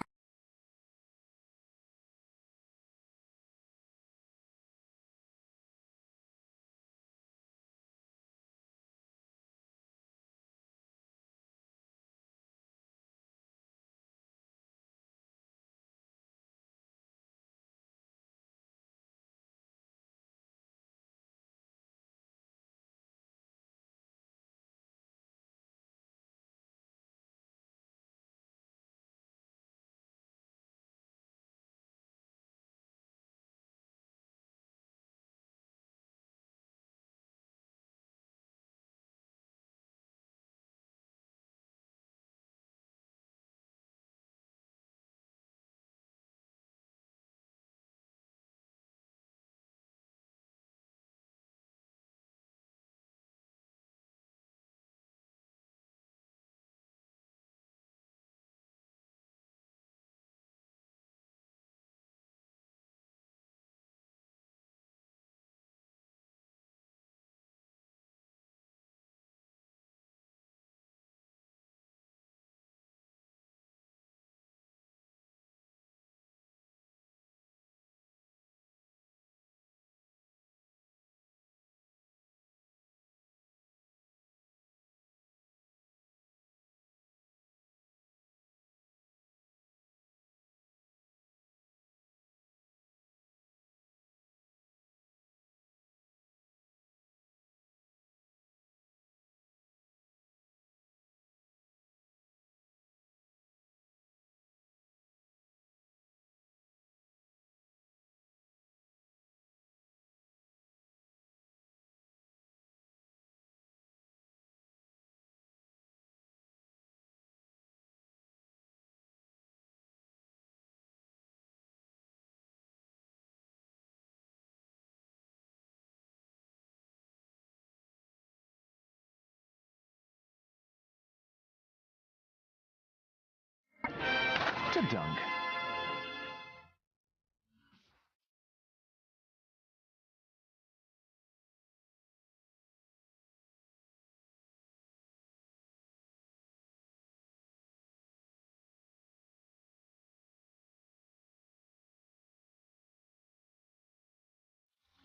to dunk.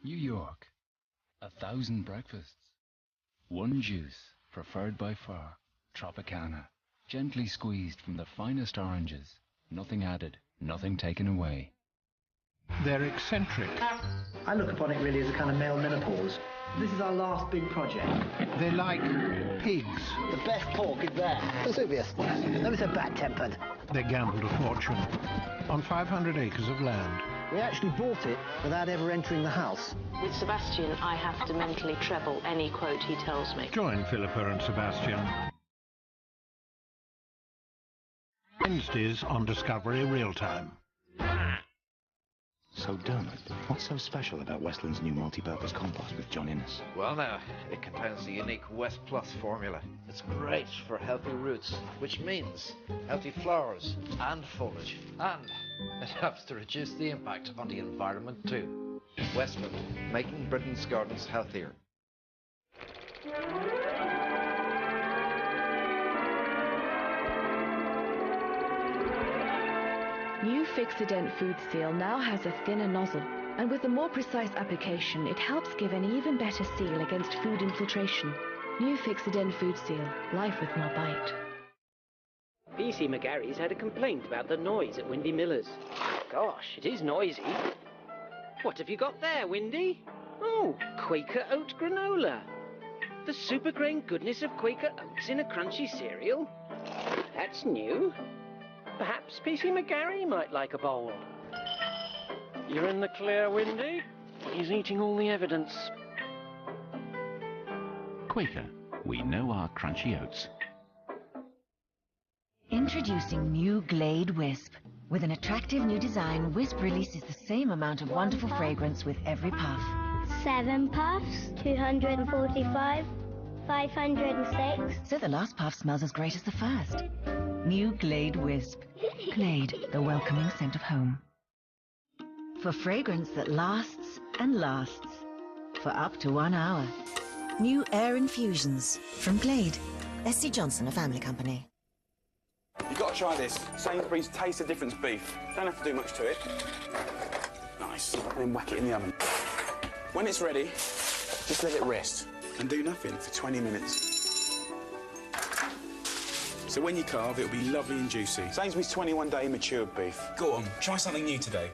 New York, 1,000 breakfasts. One juice, preferred by far, Tropicana, gently squeezed from the finest oranges. Nothing added, nothing taken away. They're eccentric. I look upon it really as a kind of male menopause. This is our last big project. They like pigs. The best pork is there. Vesuvius. Don't be so bad-tempered. They gambled a fortune on 500 acres of land. We actually bought it without ever entering the house. With Sebastian, I have to mentally treble any quote he tells me. Join Philippa and Sebastian Wednesdays on Discovery Real Time. So, Dermot, what's so special about Westland's new multi-purpose compost with John Innes? Well, now, it contains the unique West Plus formula. It's great for healthy roots, which means healthy flowers and foliage. And it helps to reduce the impact on the environment, too. Westland, making Britain's gardens healthier. New Fixodent Food Seal now has a thinner nozzle, and with a more precise application, it helps give an even better seal against food infiltration. New Fixodent Food Seal, life with more bite. PC McGarry's had a complaint about the noise at Windy Miller's. Gosh, it is noisy. What have you got there, Windy? Oh, Quaker Oat Granola. The super grain goodness of Quaker Oats in a crunchy cereal? That's new. Perhaps PC McGarry might like a bowl. You're in the clear, Windy. He's eating all the evidence. Quaker, we know our crunchy oats. Introducing new Glade Wisp. With an attractive new design, Wisp releases the same amount of wonderful fragrance with every puff. 7 puffs, 245, 506. So the last puff smells as great as the first. New Glade Wisp. Glade, the welcoming scent of home. For fragrance that lasts and lasts. For up to 1 hour. New Air Infusions from Glade. SC Johnson, a family company. You've got to try this. Sainsbury's Taste the Difference beef. Don't have to do much to it. Nice. And then whack it in the oven. When it's ready, just let it rest and do nothing for 20 minutes. So when you carve, it'll be lovely and juicy. Sainsbury's 21-day matured beef. Go on, try something new today.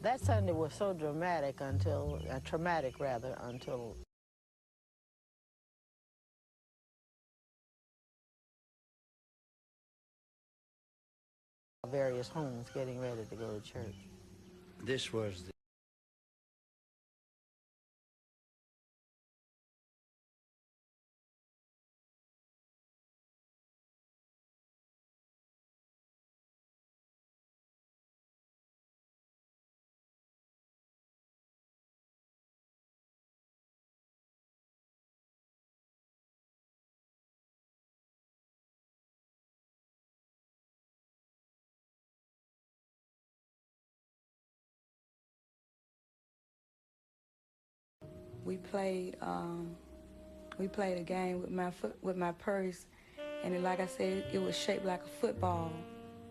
That Sunday was so dramatic until, traumatic rather, until various homes getting ready to go to church. This was the We played a game with my purse, and it, like I said, it was shaped like a football.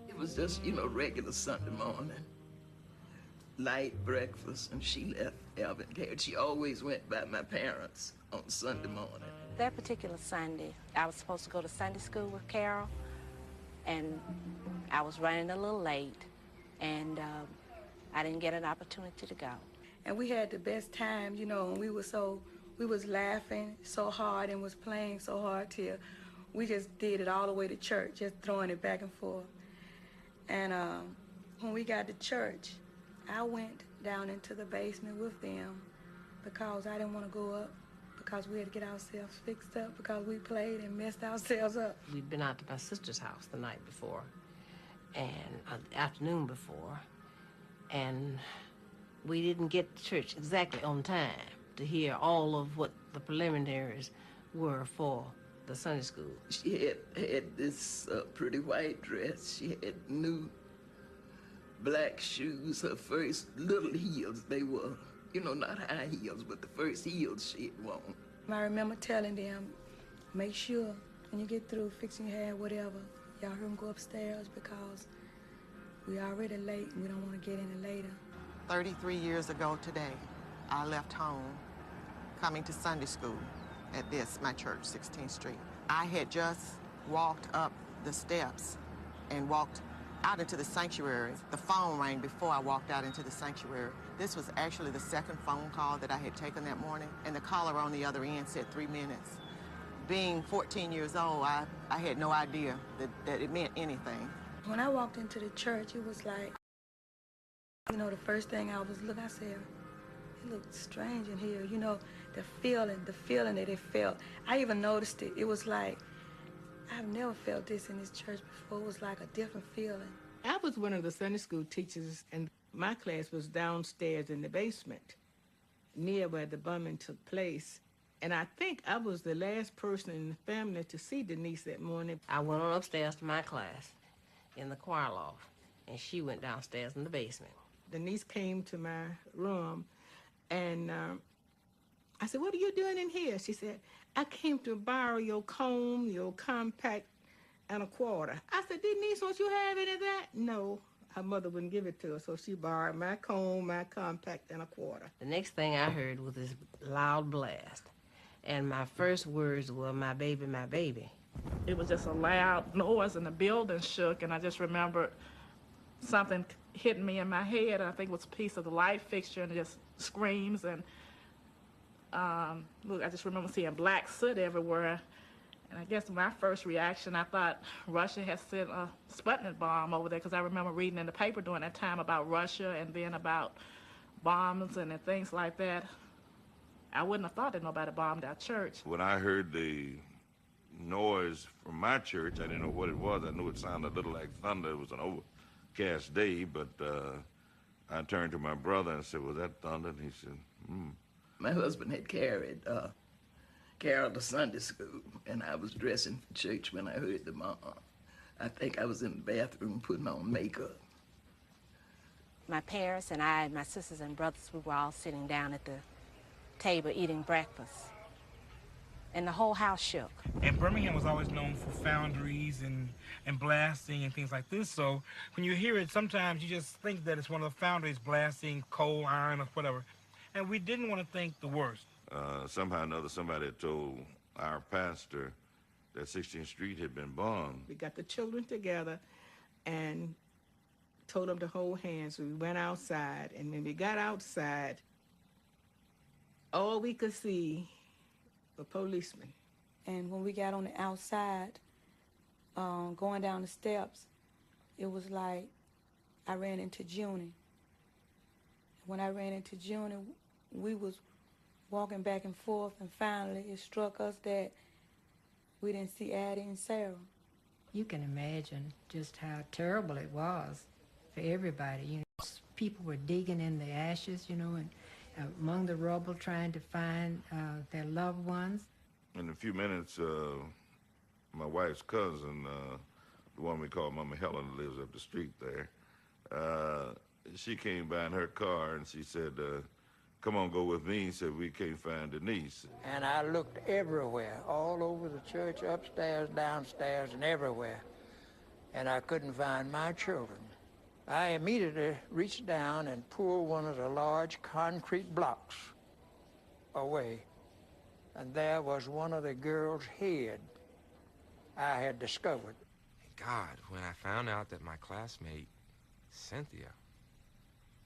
It was just, you know, regular Sunday morning, light breakfast, and she left Alvin Care. She always went by my parents on Sunday morning. That particular Sunday, I was supposed to go to Sunday school with Carol, and I was running a little late, and I didn't get an opportunity to go. And we had the best time, you know, and we was laughing so hard and was playing so hard till We just did it all the way to church, just throwing it back and forth. And when we got to church, I went down into the basement with them because I didn't want to go up, because we had to get ourselves fixed up, because we played and messed ourselves up. We'd been out to my sister's house the night before, and the afternoon before, and we didn't get to church exactly on time to hear all of what the preliminaries were for the Sunday school. She had this pretty white dress. She had new black shoes. Her first little heels, they were, you know, not high heels, but the first heels she had worn. I remember telling them, make sure when you get through fixing your hair, whatever, y'all hear them go upstairs because we already late and we don't want to get any later. 33 years ago today, I left home coming to Sunday school at this, my church, 16th Street. I had just walked up the steps and walked out into the sanctuary. The phone rang before I walked out into the sanctuary. This was actually the second phone call that I had taken that morning, and the caller on the other end said 3 minutes. Being 14 years old, I had no idea that it meant anything. When I walked into the church, it was like, you know, the first thing I was looking, I said, it looked strange in here. You know, the feeling that it felt. I even noticed it. It was like, I've never felt this in this church before. It was like a different feeling. I was one of the Sunday school teachers, and my class was downstairs in the basement, near where the bombing took place. And I think I was the last person in the family to see Denise that morning. I went on upstairs to my class in the choir loft, and she went downstairs in the basement. Denise came to my room, and I said, what are you doing in here? She said, I came to borrow your comb, your compact, and a quarter. I said, Denise, don't you have any of that? No, her mother wouldn't give it to her, so she borrowed my comb, my compact, and a quarter. The next thing I heard was this loud blast, and my first words were, my baby, my baby. It was just a loud noise, and the building shook, and I just remembered something hitting me in my head. I think it was a piece of the light fixture, and it just screams, and look, I just remember seeing black soot everywhere. And I guess my first reaction, I thought Russia had sent a Sputnik bomb over there, because I remember reading in the paper during that time about Russia and then about bombs and things like that. I wouldn't have thought that nobody bombed our church. When I heard the noise from my church, I didn't know what it was. I knew it sounded a little like thunder. It was an overcast day, but I turned to my brother and said, was that thunder? And he said, My husband had carried Carol to Sunday school, and I was dressing for church when I heard the mom. I think I was in the bathroom putting on makeup. My parents and I, my sisters and brothers, we were all sitting down at the table eating breakfast, and the whole house shook. And Birmingham was always known for foundries and blasting and things like this, so when you hear it, sometimes you just think that it's one of the foundries blasting coal, iron, or whatever. And we didn't want to think the worst. Somehow or another, somebody had told our pastor that 16th Street had been bombed. We got the children together and told them to hold hands. We went outside, and when we got outside, all we could see were policemen. And when we got on the outside, going down the steps, it was like I ran into Junie. When I ran into Junie, we was walking back and forth, and finally it struck us that we didn't see Addie and Sarah. You can imagine just how terrible it was for everybody. You know, people were digging in the ashes, you know, and among the rubble trying to find their loved ones. In a few minutes, my wife's cousin, the one we call Mama Helen, lives up the street there, she came by in her car and she said, come on, go with me. He said, we can't find Denise. And I looked everywhere, all over the church, upstairs, downstairs, and everywhere. And I couldn't find my children. I immediately reached down and pulled one of the large concrete blocks away. And there was one of the girls' head I had discovered. God, when I found out that my classmate, Cynthia,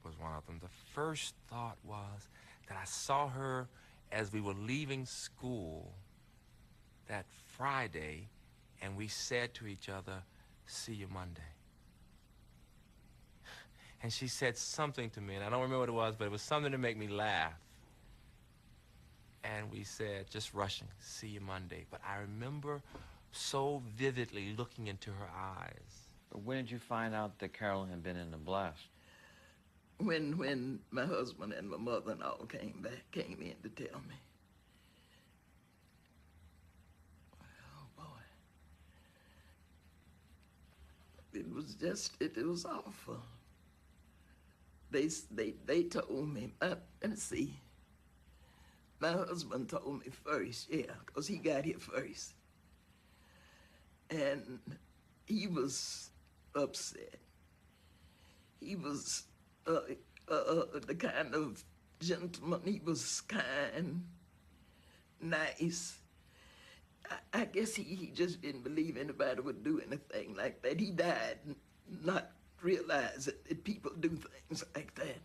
was one of them, the first thought was that I saw her as we were leaving school that Friday and we said to each other, "See you Monday." And she said something to me, and I don't remember what it was, but it was something to make me laugh. And we said, just rushing, "See you Monday." But I remember so vividly looking into her eyes. But when did you find out that Carolyn had been in the blast? When my husband and my mother-in-law came in to tell me. Oh, boy. It was awful. They told me, let me see. My husband told me first, yeah, because he got here first. And he was upset. He was the kind of gentleman. He was kind, nice. I guess he just didn't believe anybody would do anything like that. He died not realizing that people do things like that.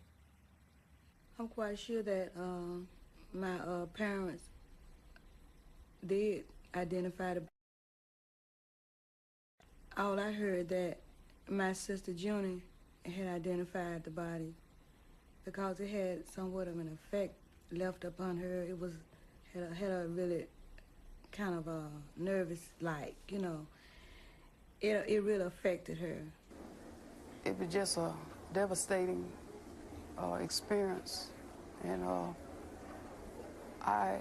I'm quite sure that my parents did identify the. All I heard that my sister Junie had identified the body because it had somewhat of an effect left upon her. It was had a really kind of a nervous, like, you know. It really affected her. It was just a devastating experience, and I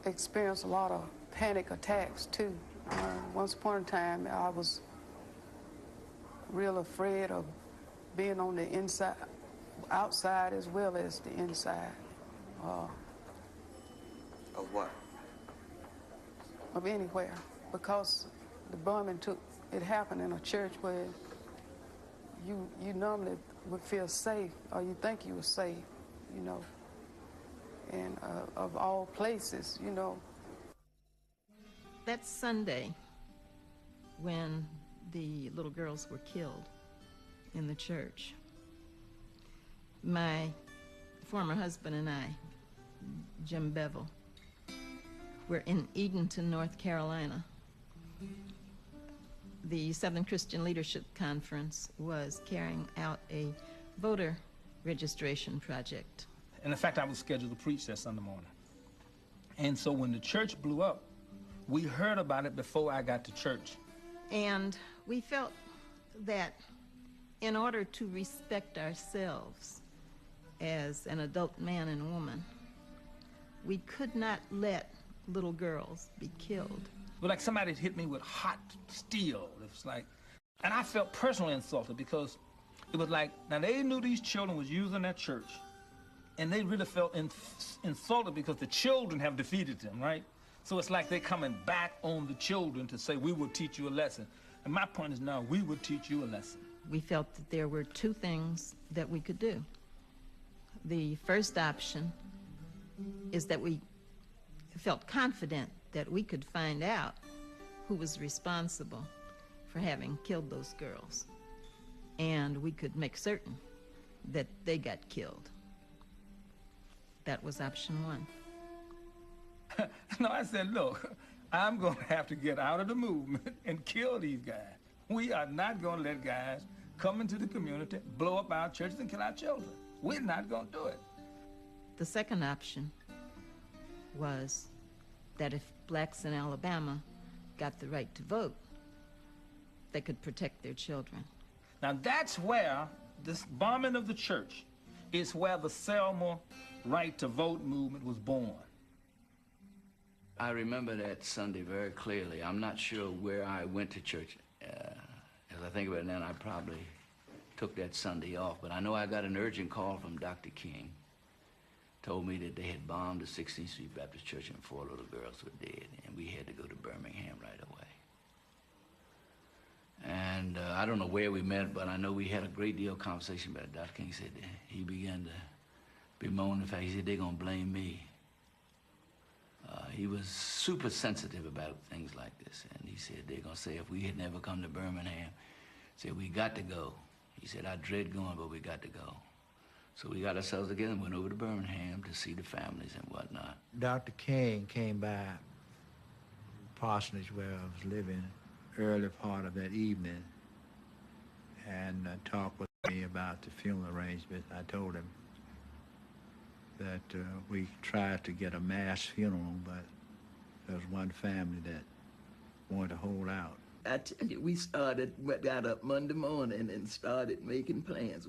experienced a lot of panic attacks too. Once upon a time, I was real afraid of being on the inside, outside as well as the inside. Of what? Of anywhere, because the bombing it happened in a church where you normally would feel safe, or you think you were safe, you know, and of all places, you know. That Sunday, when the little girls were killed in the church, my former husband and I, Jim Bevel, were in Edenton, North Carolina. The Southern Christian Leadership Conference was carrying out a voter registration project. And in fact, I was scheduled to preach that Sunday morning. And so when the church blew up, we heard about it before I got to church. And we felt that in order to respect ourselves as an adult man and woman, we could not let little girls be killed. It was like somebody had hit me with hot steel. It was like, and I felt personally insulted because it was like, now they knew these children was using that church, and they really felt insulted because the children have defeated them, right? So it's like they're coming back on the children to say, we will teach you a lesson. And my point is now, we will teach you a lesson. We felt that there were two things that we could do. The first option is that we felt confident that we could find out who was responsible for having killed those girls, and we could make certain that they got killed. That was option one. No, I said, look, I'm going to have to get out of the movement and kill these guys. We are not going to let guys come into the community, blow up our churches, and kill our children. We're not going to do it. The second option was that if blacks in Alabama got the right to vote, they could protect their children. Now that's where this bombing of the church is where the Selma right to vote movement was born. I remember that Sunday very clearly. I'm not sure where I went to church. As I think about it now, I probably took that Sunday off, but I know I got an urgent call from Dr. King. Told me that they had bombed the 16th Street Baptist Church and 4 little girls were dead, and we had to go to Birmingham right away. And I don't know where we met, but I know we had a great deal of conversation about it. Dr. King said that he began to bemoan the fact, he said, they're gonna blame me. He was super sensitive about things like this, and he said, they're gonna say if we had never come to Birmingham, said, we got to go. He said, I dread going, but we got to go. So we got ourselves together and went over to Birmingham to see the families and whatnot. Dr. King came by parsonage where I was living early part of that evening and talked with me about the funeral arrangement. I told him that we tried to get a mass funeral, but there was one family that wanted to hold out. I tell you, we got up Monday morning and started making plans,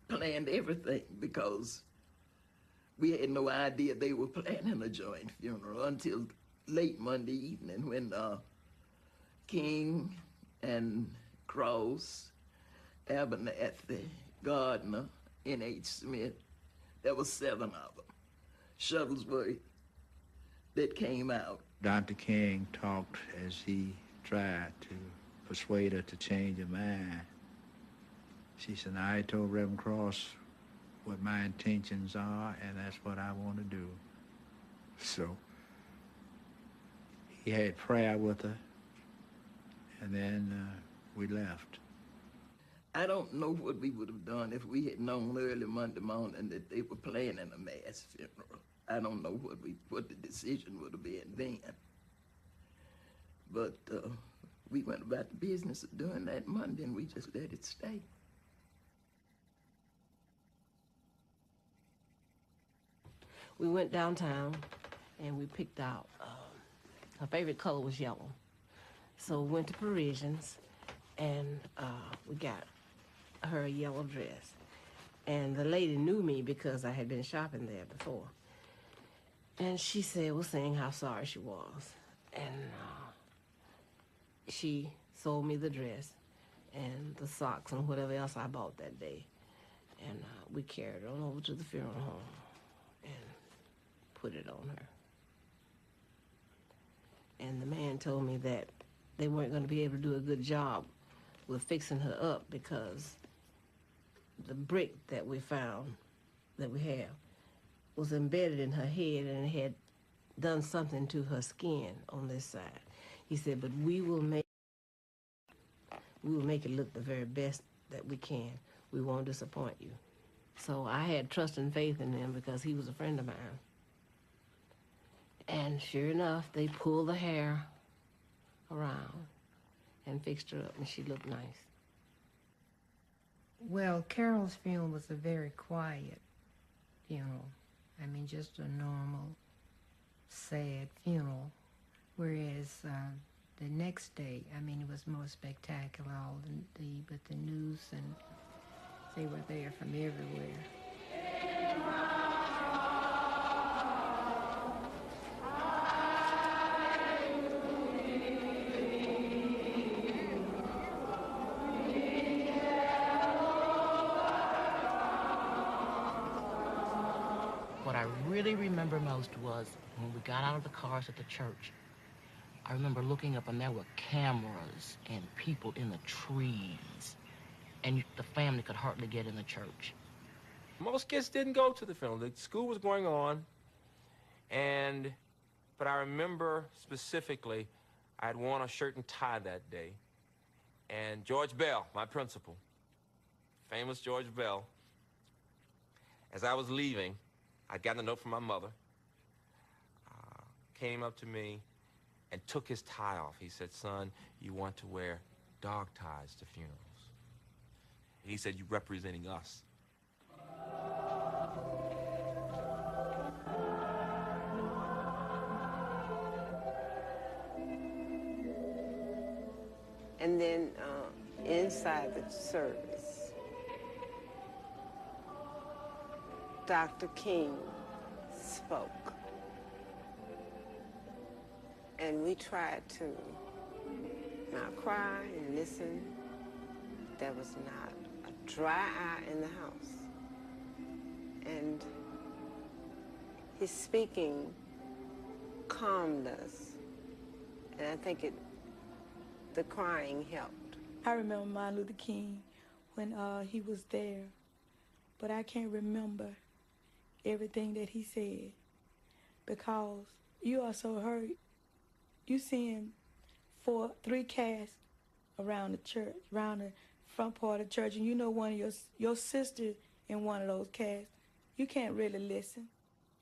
planned everything because we had no idea they were planning a joint funeral until late Monday evening when King and Cross, Abernathy, Gardner, N.H. Smith, there were 7 of them, Shuttlesworth, that came out. Dr. King talked as he tried to persuade her to change her mind. She said, I told Reverend Cross what my intentions are, and that's what I want to do. So he had prayer with her, and then we left. I don't know what we would have done if we had known early Monday morning that they were planning a mass funeral. I don't know what the decision would have been then. But we went about the business of doing that Monday, and we just let it stay. We went downtown, and we picked out, her favorite color was yellow. So we went to Parisians, and we got her a yellow dress. And the lady knew me because I had been shopping there before. And she was saying how sorry she was. And she sold me the dress and the socks and whatever else I bought that day. And we carried her on over to the funeral home and put it on her. And the man told me that they weren't going to be able to do a good job with fixing her up because the brick that we found, that we have, was embedded in her head and it had done something to her skin on this side. He said, but we will make it look the very best that we can. We won't disappoint you. So I had trust and faith in them because he was a friend of mine. And sure enough, they pulled the hair around and fixed her up, and she looked nice. Well, Carol's funeral was a very quiet funeral. I mean, just a normal, sad funeral. Whereas the next day, I mean, it was more spectacular. But the news, and they were there from everywhere. What I really remember most was when we got out of the cars at the church. I remember looking up and there were cameras and people in the trees, and the family could hardly get in the church. Most kids didn't go to the funeral. The school was going on, but I remember specifically I had worn a shirt and tie that day, and George Bell, my principal, famous George Bell, as I was leaving, I'd gotten a note from my mother, came up to me and took his tie off. He said, son, you want to wear dog ties to funerals. He said, you're representing us. And then inside the service, Dr. King spoke. And we tried to not cry and listen. There was not a dry eye in the house. And his speaking calmed us. And I think the crying helped. I remember Martin Luther King when he was there, but I can't remember everything that he said because you are so hurt. You seeing 3 casts around the church, around the front part of the church, and you know one of your sister in one of those casts. You can't really listen.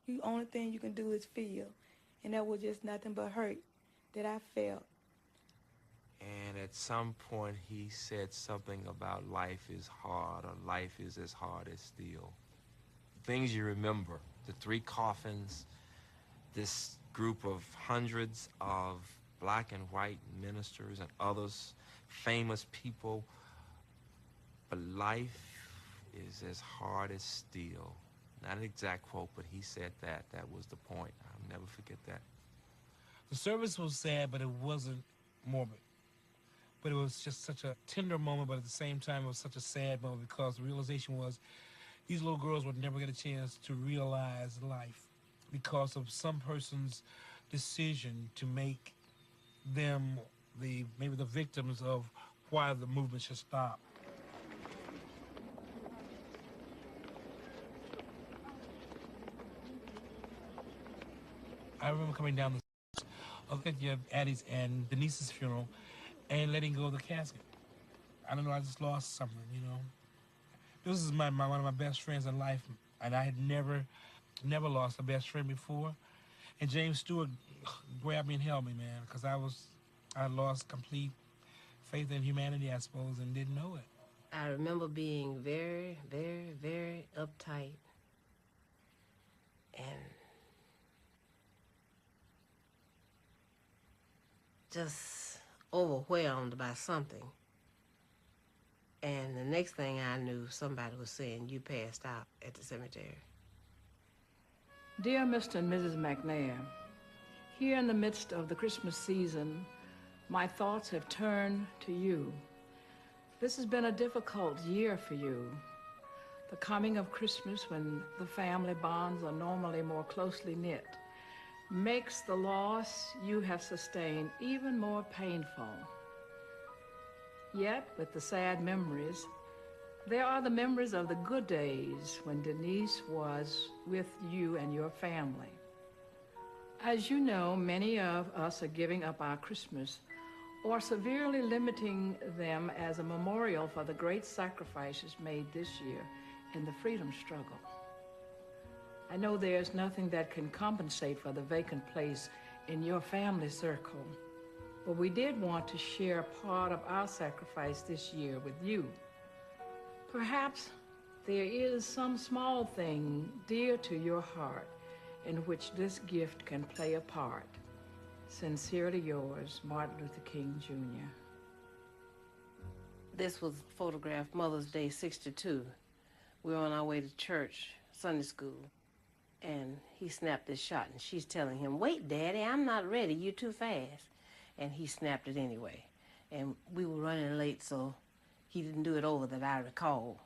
The only thing you can do is feel, and that was just nothing but hurt that I felt. And at some point, he said something about life is hard, or life is as hard as steel. Things you remember, the 3 coffins, this group of hundreds of black and white ministers and others, famous people. But life is as hard as steel. Not an exact quote, but he said that. That was the point. I'll never forget that. The service was sad, but it wasn't morbid. But it was just such a tender moment, but at the same time, it was such a sad moment because the realization was these little girls would never get a chance to realize life because of some person's decision to make them maybe the victims of why the movement should stop. I remember coming down the of Addie's and Denise's funeral and letting go of the casket. I don't know, I just lost something, you know. This is one of my best friends in life, and I had never lost a best friend before. And James Stewart grabbed me and held me, man, because I lost complete faith in humanity, I suppose, and didn't know it. I remember being very, very, very uptight and just overwhelmed by something. And the next thing I knew, somebody was saying, "You passed out at the cemetery." Dear Mr. and Mrs. McNair, here in the midst of the Christmas season, my thoughts have turned to you. This has been a difficult year for you. The coming of Christmas, when the family bonds are normally more closely knit, makes the loss you have sustained even more painful. Yet, with the sad memories, there are the memories of the good days when Denise was with you and your family. As you know, many of us are giving up our Christmas or severely limiting them as a memorial for the great sacrifices made this year in the freedom struggle. I know there's nothing that can compensate for the vacant place in your family circle, but we did want to share part of our sacrifice this year with you. Perhaps there is some small thing dear to your heart in which this gift can play a part. Sincerely yours, Martin Luther King, Jr. This was photographed Mother's Day 62. We were on our way to church, Sunday school, and he snapped this shot, and she's telling him, "Wait, Daddy, I'm not ready, you're too fast." And he snapped it anyway. And we were running late, so he didn't do it over that I recall.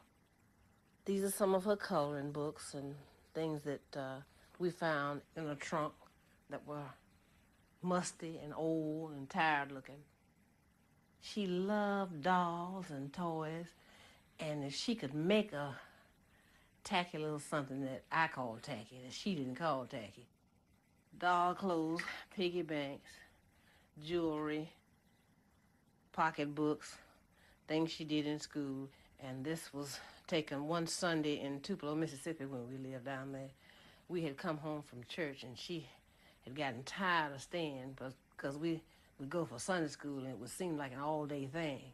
These are some of her coloring books and things that we found in a trunk that were musty and old and tired looking. She loved dolls and toys, and if she could make a tacky little something that I called tacky, that she didn't call tacky, doll clothes, piggy banks, jewelry, pocketbooks, things she did in school. And this was taken one Sunday in Tupelo, Mississippi, when we lived down there. We had come home from church, and she had gotten tired of staying because we would go for Sunday school, and it would seem like an all-day thing.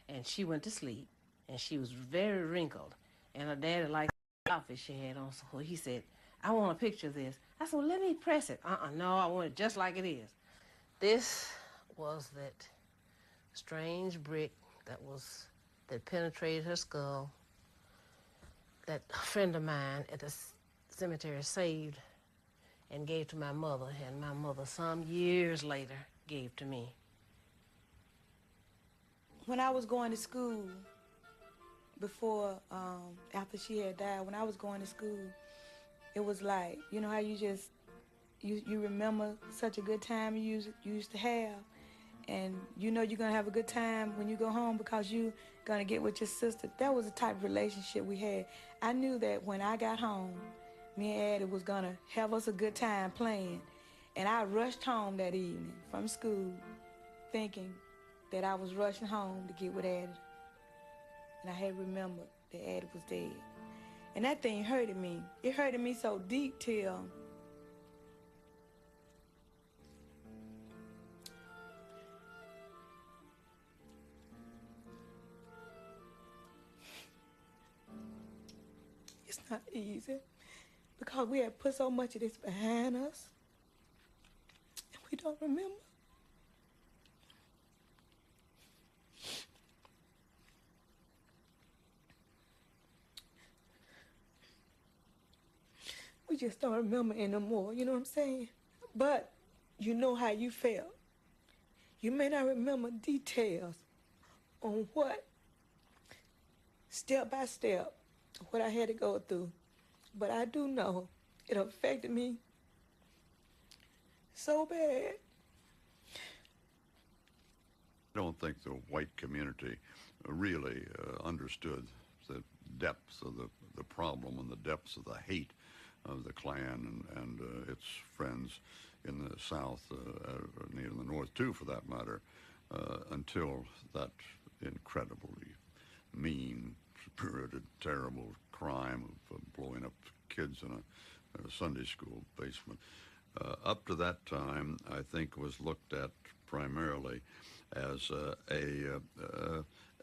And she went to sleep, and she was very wrinkled. And her daddy liked the outfit she had on, so he said, "I want a picture of this." I said, "Well, let me press it." No, I want it just like it is. This was that strange brick that penetrated her skull, that a friend of mine at the cemetery saved and gave to my mother, and my mother some years later gave to me. When I was going to school, before, after she had died, when I was going to school, it was like, you know how you remember such a good time you used to have, and you know you're gonna have a good time when you go home because you're gonna get with your sister. That was the type of relationship we had. I knew that when I got home, me and Addie was gonna have us a good time playing, and I rushed home that evening from school thinking that I was rushing home to get with Addie, and I had remembered that Addie was dead. And that thing hurted me. It hurted me so deep till It's not easy because we have put so much of this behind us and we don't remember. We just don't remember anymore, you know what I'm saying? But you know how you felt. You may not remember details on what, step by step, what I had to go through. But I do know it affected me so bad. I don't think the white community really understood the depths of the problem and the depths of the hate of the Klan and its friends in the South, and in the North too, for that matter, until that incredibly mean-spirited, terrible crime of blowing up kids in a Sunday school basement. Up to that time, I think was looked at primarily as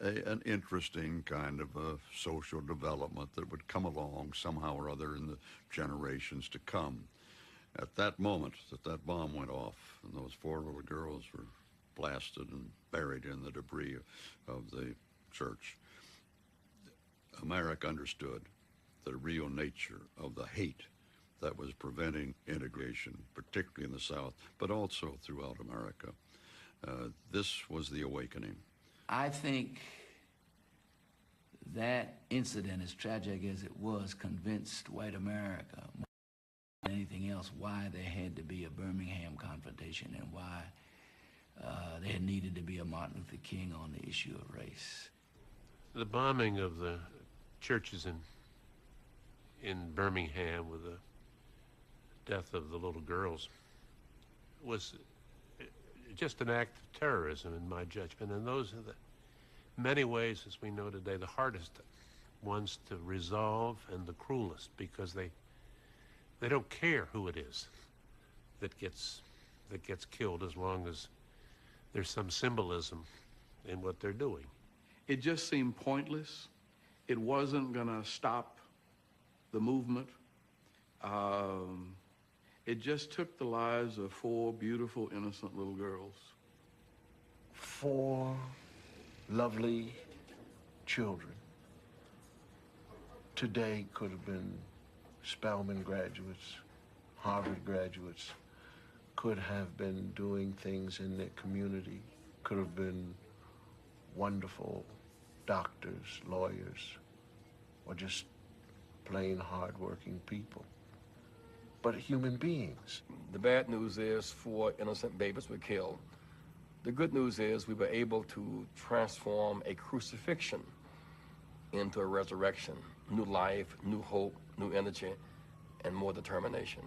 an interesting kind of a social development that would come along somehow or other in the generations to come. At that moment that bomb went off and those 4 little girls were blasted and buried in the debris of the church, America understood the real nature of the hate that was preventing integration, particularly in the South, but also throughout America. This was the awakening. I think that incident, as tragic as it was, convinced white America more than anything else why there had to be a Birmingham confrontation and why there needed to be a Martin Luther King on the issue of race. The bombing of the churches in Birmingham with the death of the little girls was just an act of terrorism in my judgment, and those are the many ways, as we know today, the hardest ones to resolve and the cruelest, because they don't care who it is that gets killed, as long as there's some symbolism in what they're doing. It just seemed pointless. It wasn't gonna stop the movement. It just took the lives of 4 beautiful, innocent little girls. 4 lovely children. Today could have been Spelman graduates, Harvard graduates, could have been doing things in their community, could have been wonderful doctors, lawyers, or just plain hardworking people. But human beings. The bad news is 4 innocent babies were killed. The good news is we were able to transform a crucifixion into a resurrection. New life, new hope, new energy, and more determination.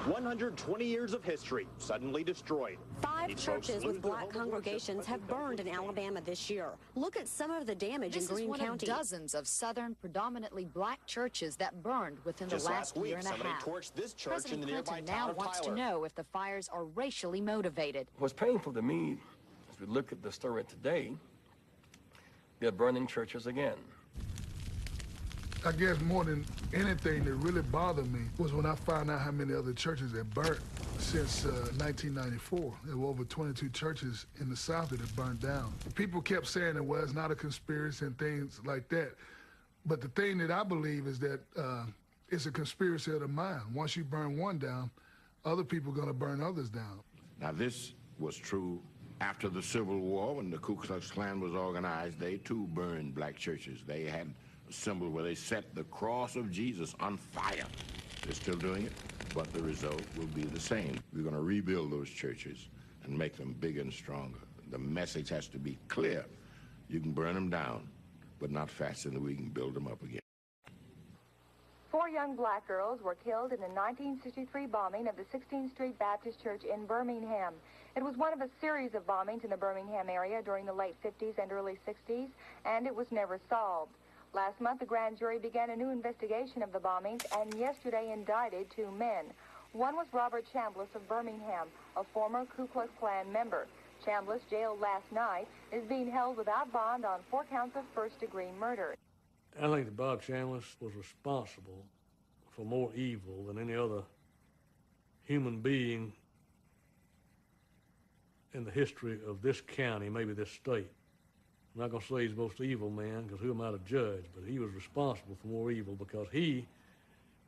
120 years of history suddenly destroyed. 5 churches with black congregations have burned in Alabama this year. Look at some of the damage in Greene County. This is one of dozens of southern, predominantly black churches that burned within the last year and a half. President Clinton now wants to know if the fires are racially motivated. What's painful to me, as we look at the story today, they're burning churches again. I guess more than anything that really bothered me was when I found out how many other churches had burnt since 1994. There were over 22 churches in the South that had burned down. People kept saying that, well, it's not a conspiracy and things like that. But the thing that I believe is that it's a conspiracy of the mind. Once you burn one down, other people are going to burn others down. Now, this was true after the Civil War, when the Ku Klux Klan was organized. They, too, burned black churches. They had symbol where they set the cross of Jesus on fire. They're still doing it, but the result will be the same. We're going to rebuild those churches and make them bigger and stronger. The message has to be clear. You can burn them down, but not faster than we can build them up again. 4 young black girls were killed in the 1963 bombing of the 16th Street Baptist Church in Birmingham. It was one of a series of bombings in the Birmingham area during the late 50s and early 60s, and it was never solved. Last month, the grand jury began a new investigation of the bombings and yesterday indicted 2 men. One was Robert Chambliss of Birmingham, a former Ku Klux Klan member. Chambliss, jailed last night, is being held without bond on 4 counts of first-degree murder. I think that Bob Chambliss was responsible for more evil than any other human being in the history of this county, maybe this state. I'm not going to say he's the most evil man, because who am I to judge, but he was responsible for more evil because he,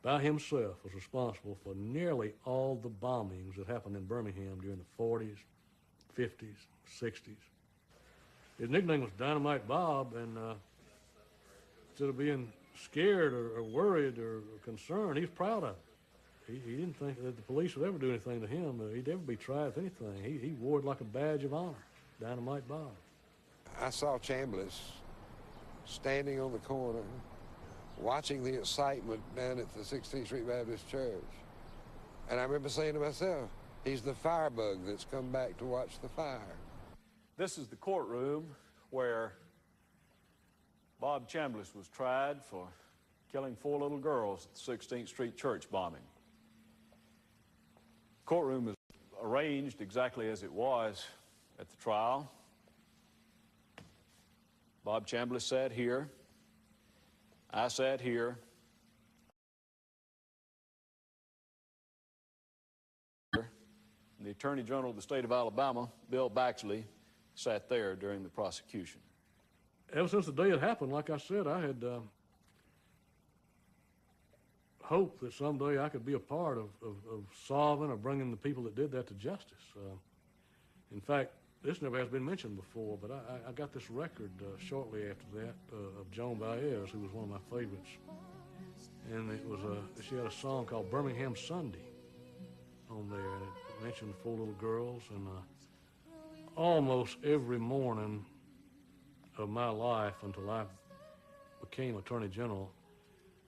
by himself, was responsible for nearly all the bombings that happened in Birmingham during the 40s, 50s, 60s. His nickname was Dynamite Bob, and instead of being scared or worried or concerned, he was proud of it. He didn't think that the police would ever do anything to him. He'd ever be tried for anything. He wore it like a badge of honor, Dynamite Bob. I saw Chambliss standing on the corner, watching the excitement down at the 16th Street Baptist Church. And I remember saying to myself, he's the firebug that's come back to watch the fire. This is the courtroom where Bob Chambliss was tried for killing 4 little girls at the 16th Street church bombing. The courtroom is arranged exactly as it was at the trial. Bob Chambliss sat here. I sat here. The Attorney General of the state of Alabama, Bill Baxley, sat there during the prosecution. Ever since the day it happened, like I said, I had hoped that someday I could be a part of solving or bringing the people that did that to justice. In fact, this never has been mentioned before, but I got this record shortly after that of Joan Baez, who was one of my favorites. And it was she had a song called Birmingham Sunday on there, and it mentioned 4 little girls. And almost every morning of my life until I became Attorney General,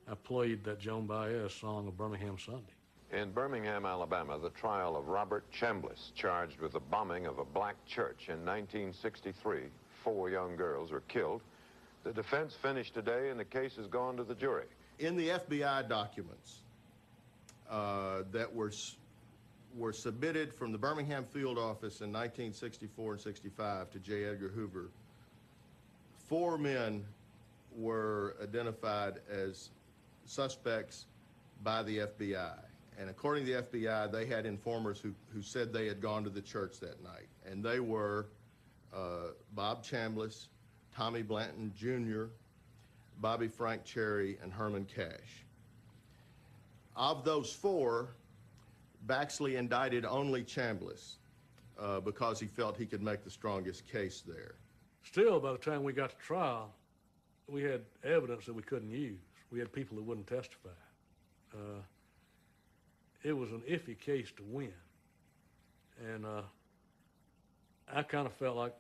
I played that Joan Baez song of Birmingham Sunday. In Birmingham, Alabama, the trial of Robert Chambliss, charged with the bombing of a black church in 1963. 4 young girls were killed. The defense finished today, and the case has gone to the jury. In the FBI documents that were submitted from the Birmingham field office in 1964 and 65 to J. Edgar Hoover, 4 men were identified as suspects by the FBI. And according to the FBI, they had informers who said they had gone to the church that night. And they were Bob Chambliss, Tommy Blanton Jr., Bobby Frank Cherry, and Herman Cash. Of those 4, Baxley indicted only Chambliss because he felt he could make the strongest case there. Still, by the time we got to trial, we had evidence that we couldn't use. We had people that wouldn't testify. It was an iffy case to win. And I kind of felt like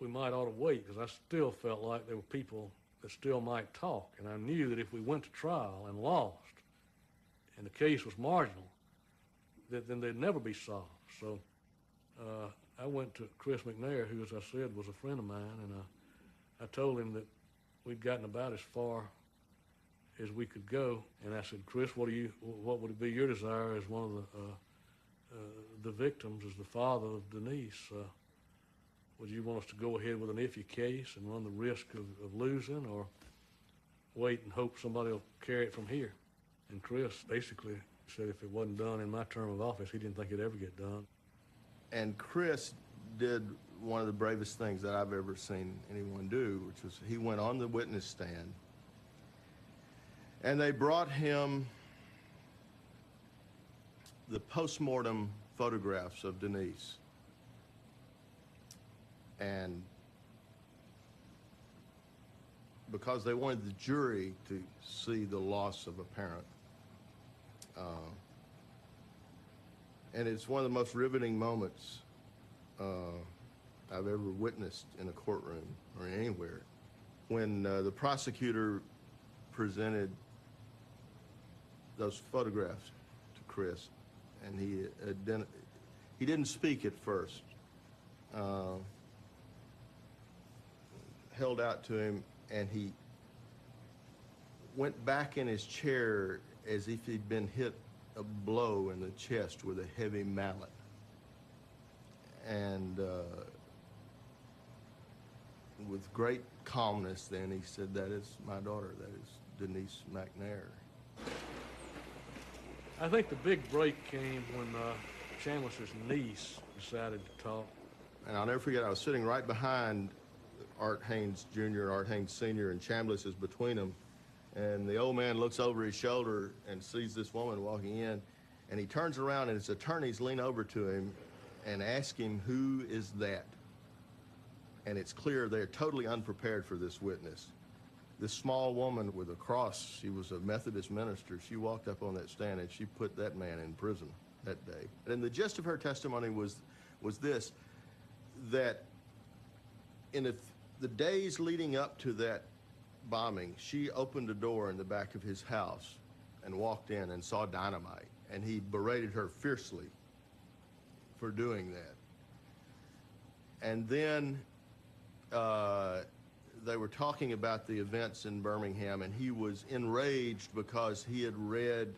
we might ought to wait, because I still felt like there were people that still might talk. And I knew that if we went to trial and lost, and the case was marginal, then they'd never be solved. So I went to Chris McNair, who, as I said, was a friend of mine, and I told him that we'd gotten about as far as we could go. And I said, Chris, what would it be your desire as one of the victims, as the father of Denise? Would you want us to go ahead with an iffy case and run the risk of losing, or wait and hope somebody will carry it from here? And Chris basically said if it wasn't done in my term of office, he didn't think it'd ever get done. And Chris did one of the bravest things that I've ever seen anyone do, which was he went on the witness stand, and they brought him the postmortem photographs of Denise. And because they wanted the jury to see the loss of a parent. And it's one of the most riveting moments I've ever witnessed in a courtroom or anywhere. When the prosecutor presented those photographs to Chris, and he didn't speak at first. Held out to him, and he went back in his chair as if he'd been hit a blow in the chest with a heavy mallet. And with great calmness then, he said, "That is my daughter, that is Denise McNair." I think the big break came when Chambliss's niece decided to talk. And I'll never forget, I was sitting right behind Art Haynes Jr., Art Haynes Sr., and Chambliss is between them. And the old man looks over his shoulder and sees this woman walking in, and he turns around and his attorneys lean over to him and ask him, "Who is that?" And it's clear they're totally unprepared for this witness. This small woman with a cross, she was a Methodist minister, she walked up on that stand and she put that man in prison that day. And the gist of her testimony was this, that in the days leading up to that bombing, she opened a door in the back of his house and walked in and saw dynamite, and he berated her fiercely for doing that. And then they were talking about the events in Birmingham, and he was enraged because he had read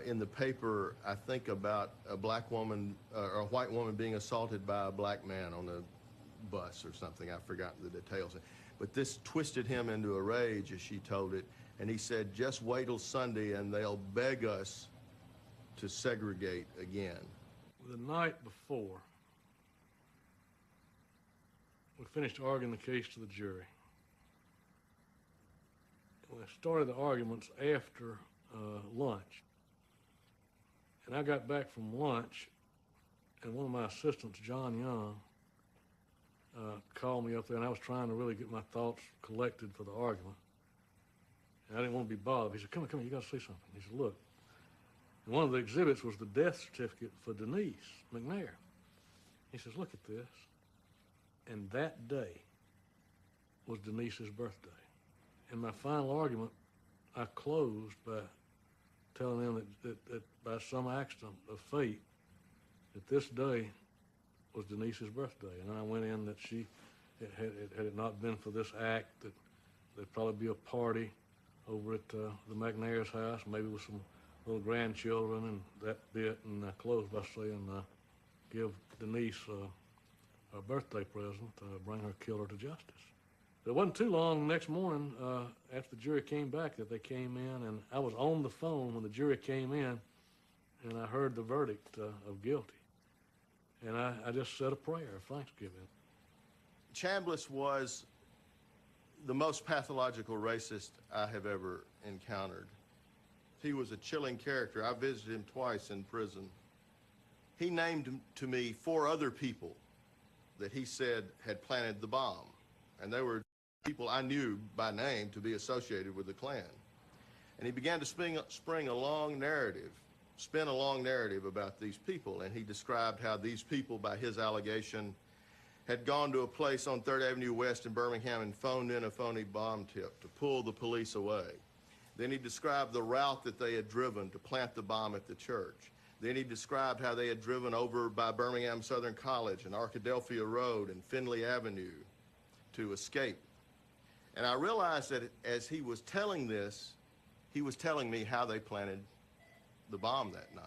in the paper, I think, about a black woman or a white woman being assaulted by a black man on a bus or something. I've forgotten the details. But this twisted him into a rage, as she told it, and he said, "Just wait till Sunday and they'll beg us to segregate again." The night before, we finished arguing the case to the jury. We started the arguments after lunch. And I got back from lunch, and one of my assistants, John Young, called me up there, and I was trying to really get my thoughts collected for the argument. And I didn't want to be bothered. He said, come on, you got to see something. He said, look. And one of the exhibits was the death certificate for Denise McNair. He says, look at this. And that day was Denise's birthday. In my final argument, I closed by telling them that by some accident of fate, that this day was Denise's birthday. And I went in that she, had it not been for this act, that there'd probably be a party over at the McNair's house, maybe with some little grandchildren and that bit. And I closed by saying, give Denise a birthday present, bring her killer to justice. It wasn't too long the next morning after the jury came back that they came in, and I was on the phone when the jury came in, and I heard the verdict of guilty. And I just said a prayer of thanksgiving. Chambliss was the most pathological racist I have ever encountered. He was a chilling character. I visited him twice in prison. He named to me 4 other people that he said had planted the bomb, and they were people I knew by name to be associated with the Klan. And he began to spin a long narrative about these people, and he described how these people, by his allegation, had gone to a place on 3rd Avenue West in Birmingham and phoned in a phony bomb tip to pull the police away. Then he described the route that they had driven to plant the bomb at the church. Then he described how they had driven over by Birmingham Southern College and Arkadelphia Road and Findlay Avenue to escape. And I realized that as he was telling this, he was telling me how they planted the bomb that night.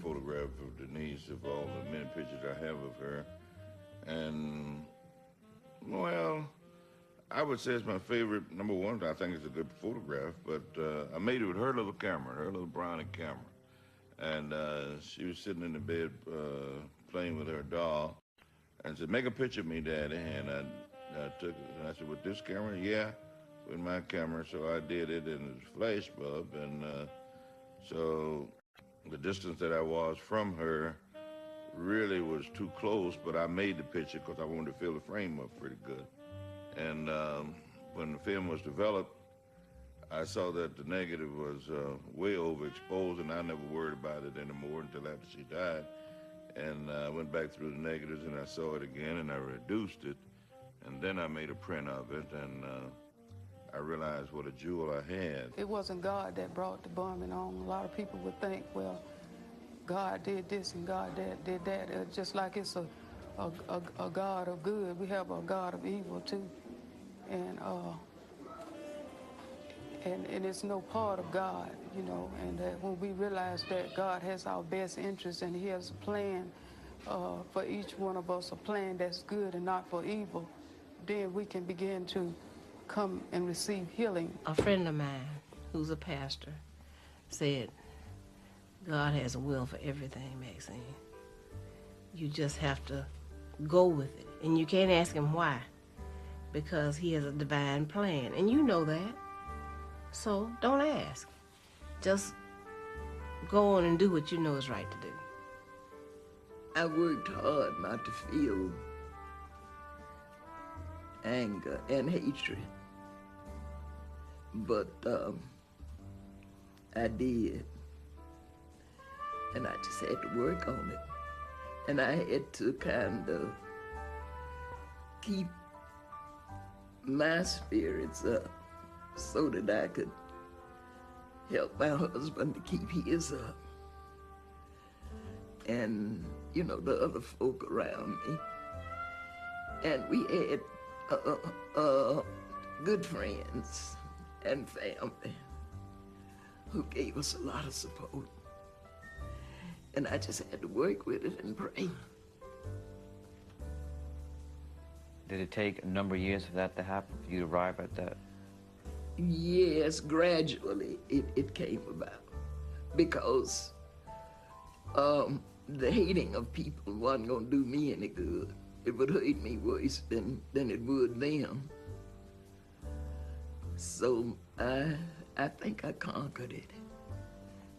Photograph of Denise, of all the many pictures I have of her. And, well, I would say it's my favorite. Number one, I think it's a good photograph, but I made it with her little camera, her little Brownie camera. And she was sitting in the bed playing with her doll and said, make a picture of me, Daddy. And I took it, and I said, with this camera? Yeah, with my camera. So I did it, and it was flash bulb. And so the distance that I was from her really was too close, but I made the picture because I wanted to fill the frame up pretty good. And when the film was developed, I saw that the negative was way overexposed, and I never worried about it anymore until after she died. And I went back through the negatives, and I saw it again, and I reduced it. And then I made a print of it, and I realized what a jewel I had. It wasn't God that brought the bombing on. A lot of people would think, well, God did this and God did that. Just like it's a a God of good. We have a God of evil too, and it's no part of God, you know. And when we realize that God has our best interests and He has a plan for each one of us, a plan that's good and not for evil, then we can begin to come and receive healing. A friend of mine who's a pastor said, God has a will for everything, Maxine. You just have to go with it. And you can't ask Him why, because He has a divine plan. And you know that. So don't ask. Just go on and do what you know is right to do. I worked hard not to feel anger and hatred, but I did, and I just had to work on it, and I had to kind of keep my spirits up so that I could help my husband to keep his up, and you know, the other folk around me. And we had good friends and family who gave us a lot of support. And I just had to work with it and pray. Did it take a number of years for that to happen, for you to arrive at that? Yes, gradually it came about, because the hating of people wasn't gonna do me any good. It would hurt me worse than it would them. So I think I conquered it.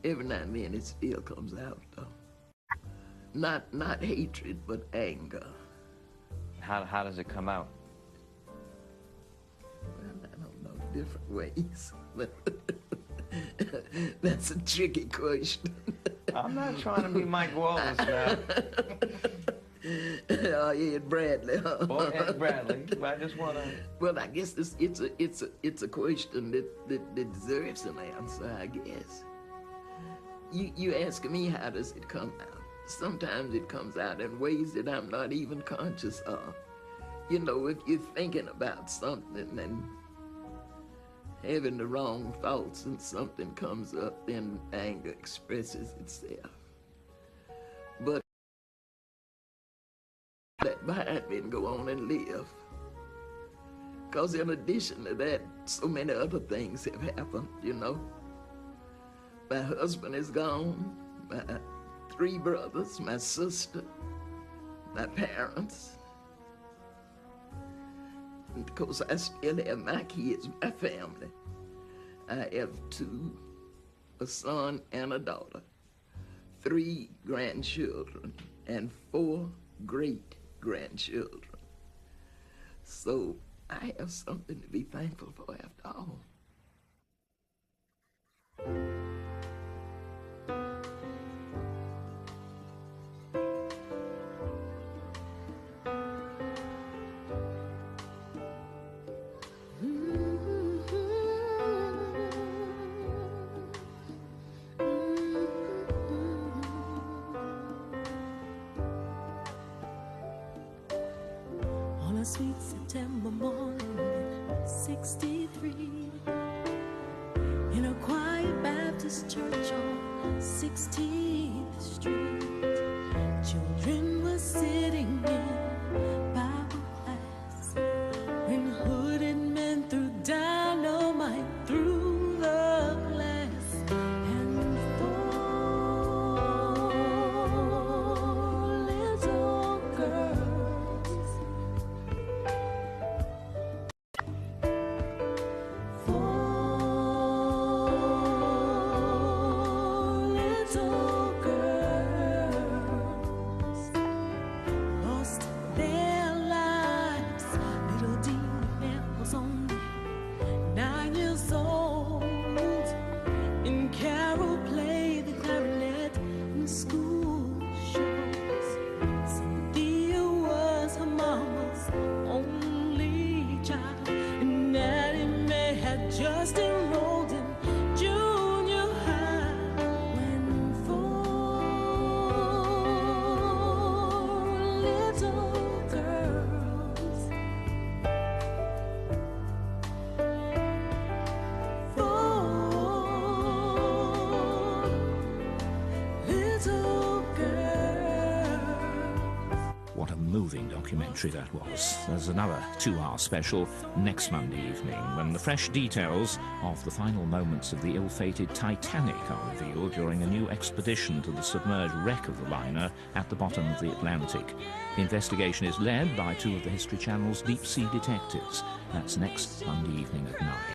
Every now and then it still comes out though. Not hatred, but anger. How does it come out? Well, I don't know, different ways. That's a tricky question. I'm not trying to be Mike Wallace now. Oh, Ed Bradley. Or Ed Bradley. I just want to. Well, I guess it's a question that deserves an answer, I guess. You ask me, how does it come out? Sometimes it comes out in ways that I'm not even conscious of. You know, if you're thinking about something and having the wrong thoughts and something comes up, then anger expresses itself. But that behind me and go on and live. Because in addition to that, so many other things have happened, you know. My husband is gone, my 3 brothers, my sister, my parents. And of course, I still have my kids, my family. I have 2, a son and a daughter, 3 grandchildren, and 4 great-grandchildren. So I have something to be thankful for after all. On a sweet September morning in '63, in a quiet Baptist church on 16th Street, children were sitting in Bible class when hooded men threw dynamite through the glass and 4 little girls. 4 little girls lost their what a moving documentary that was. There's another 2-hour special next Monday evening when the fresh details of the final moments of the ill-fated Titanic are revealed during a new expedition to the submerged wreck of the liner at the bottom of the Atlantic. The investigation is led by 2 of the History Channel's deep-sea detectives. That's next Monday evening at 9.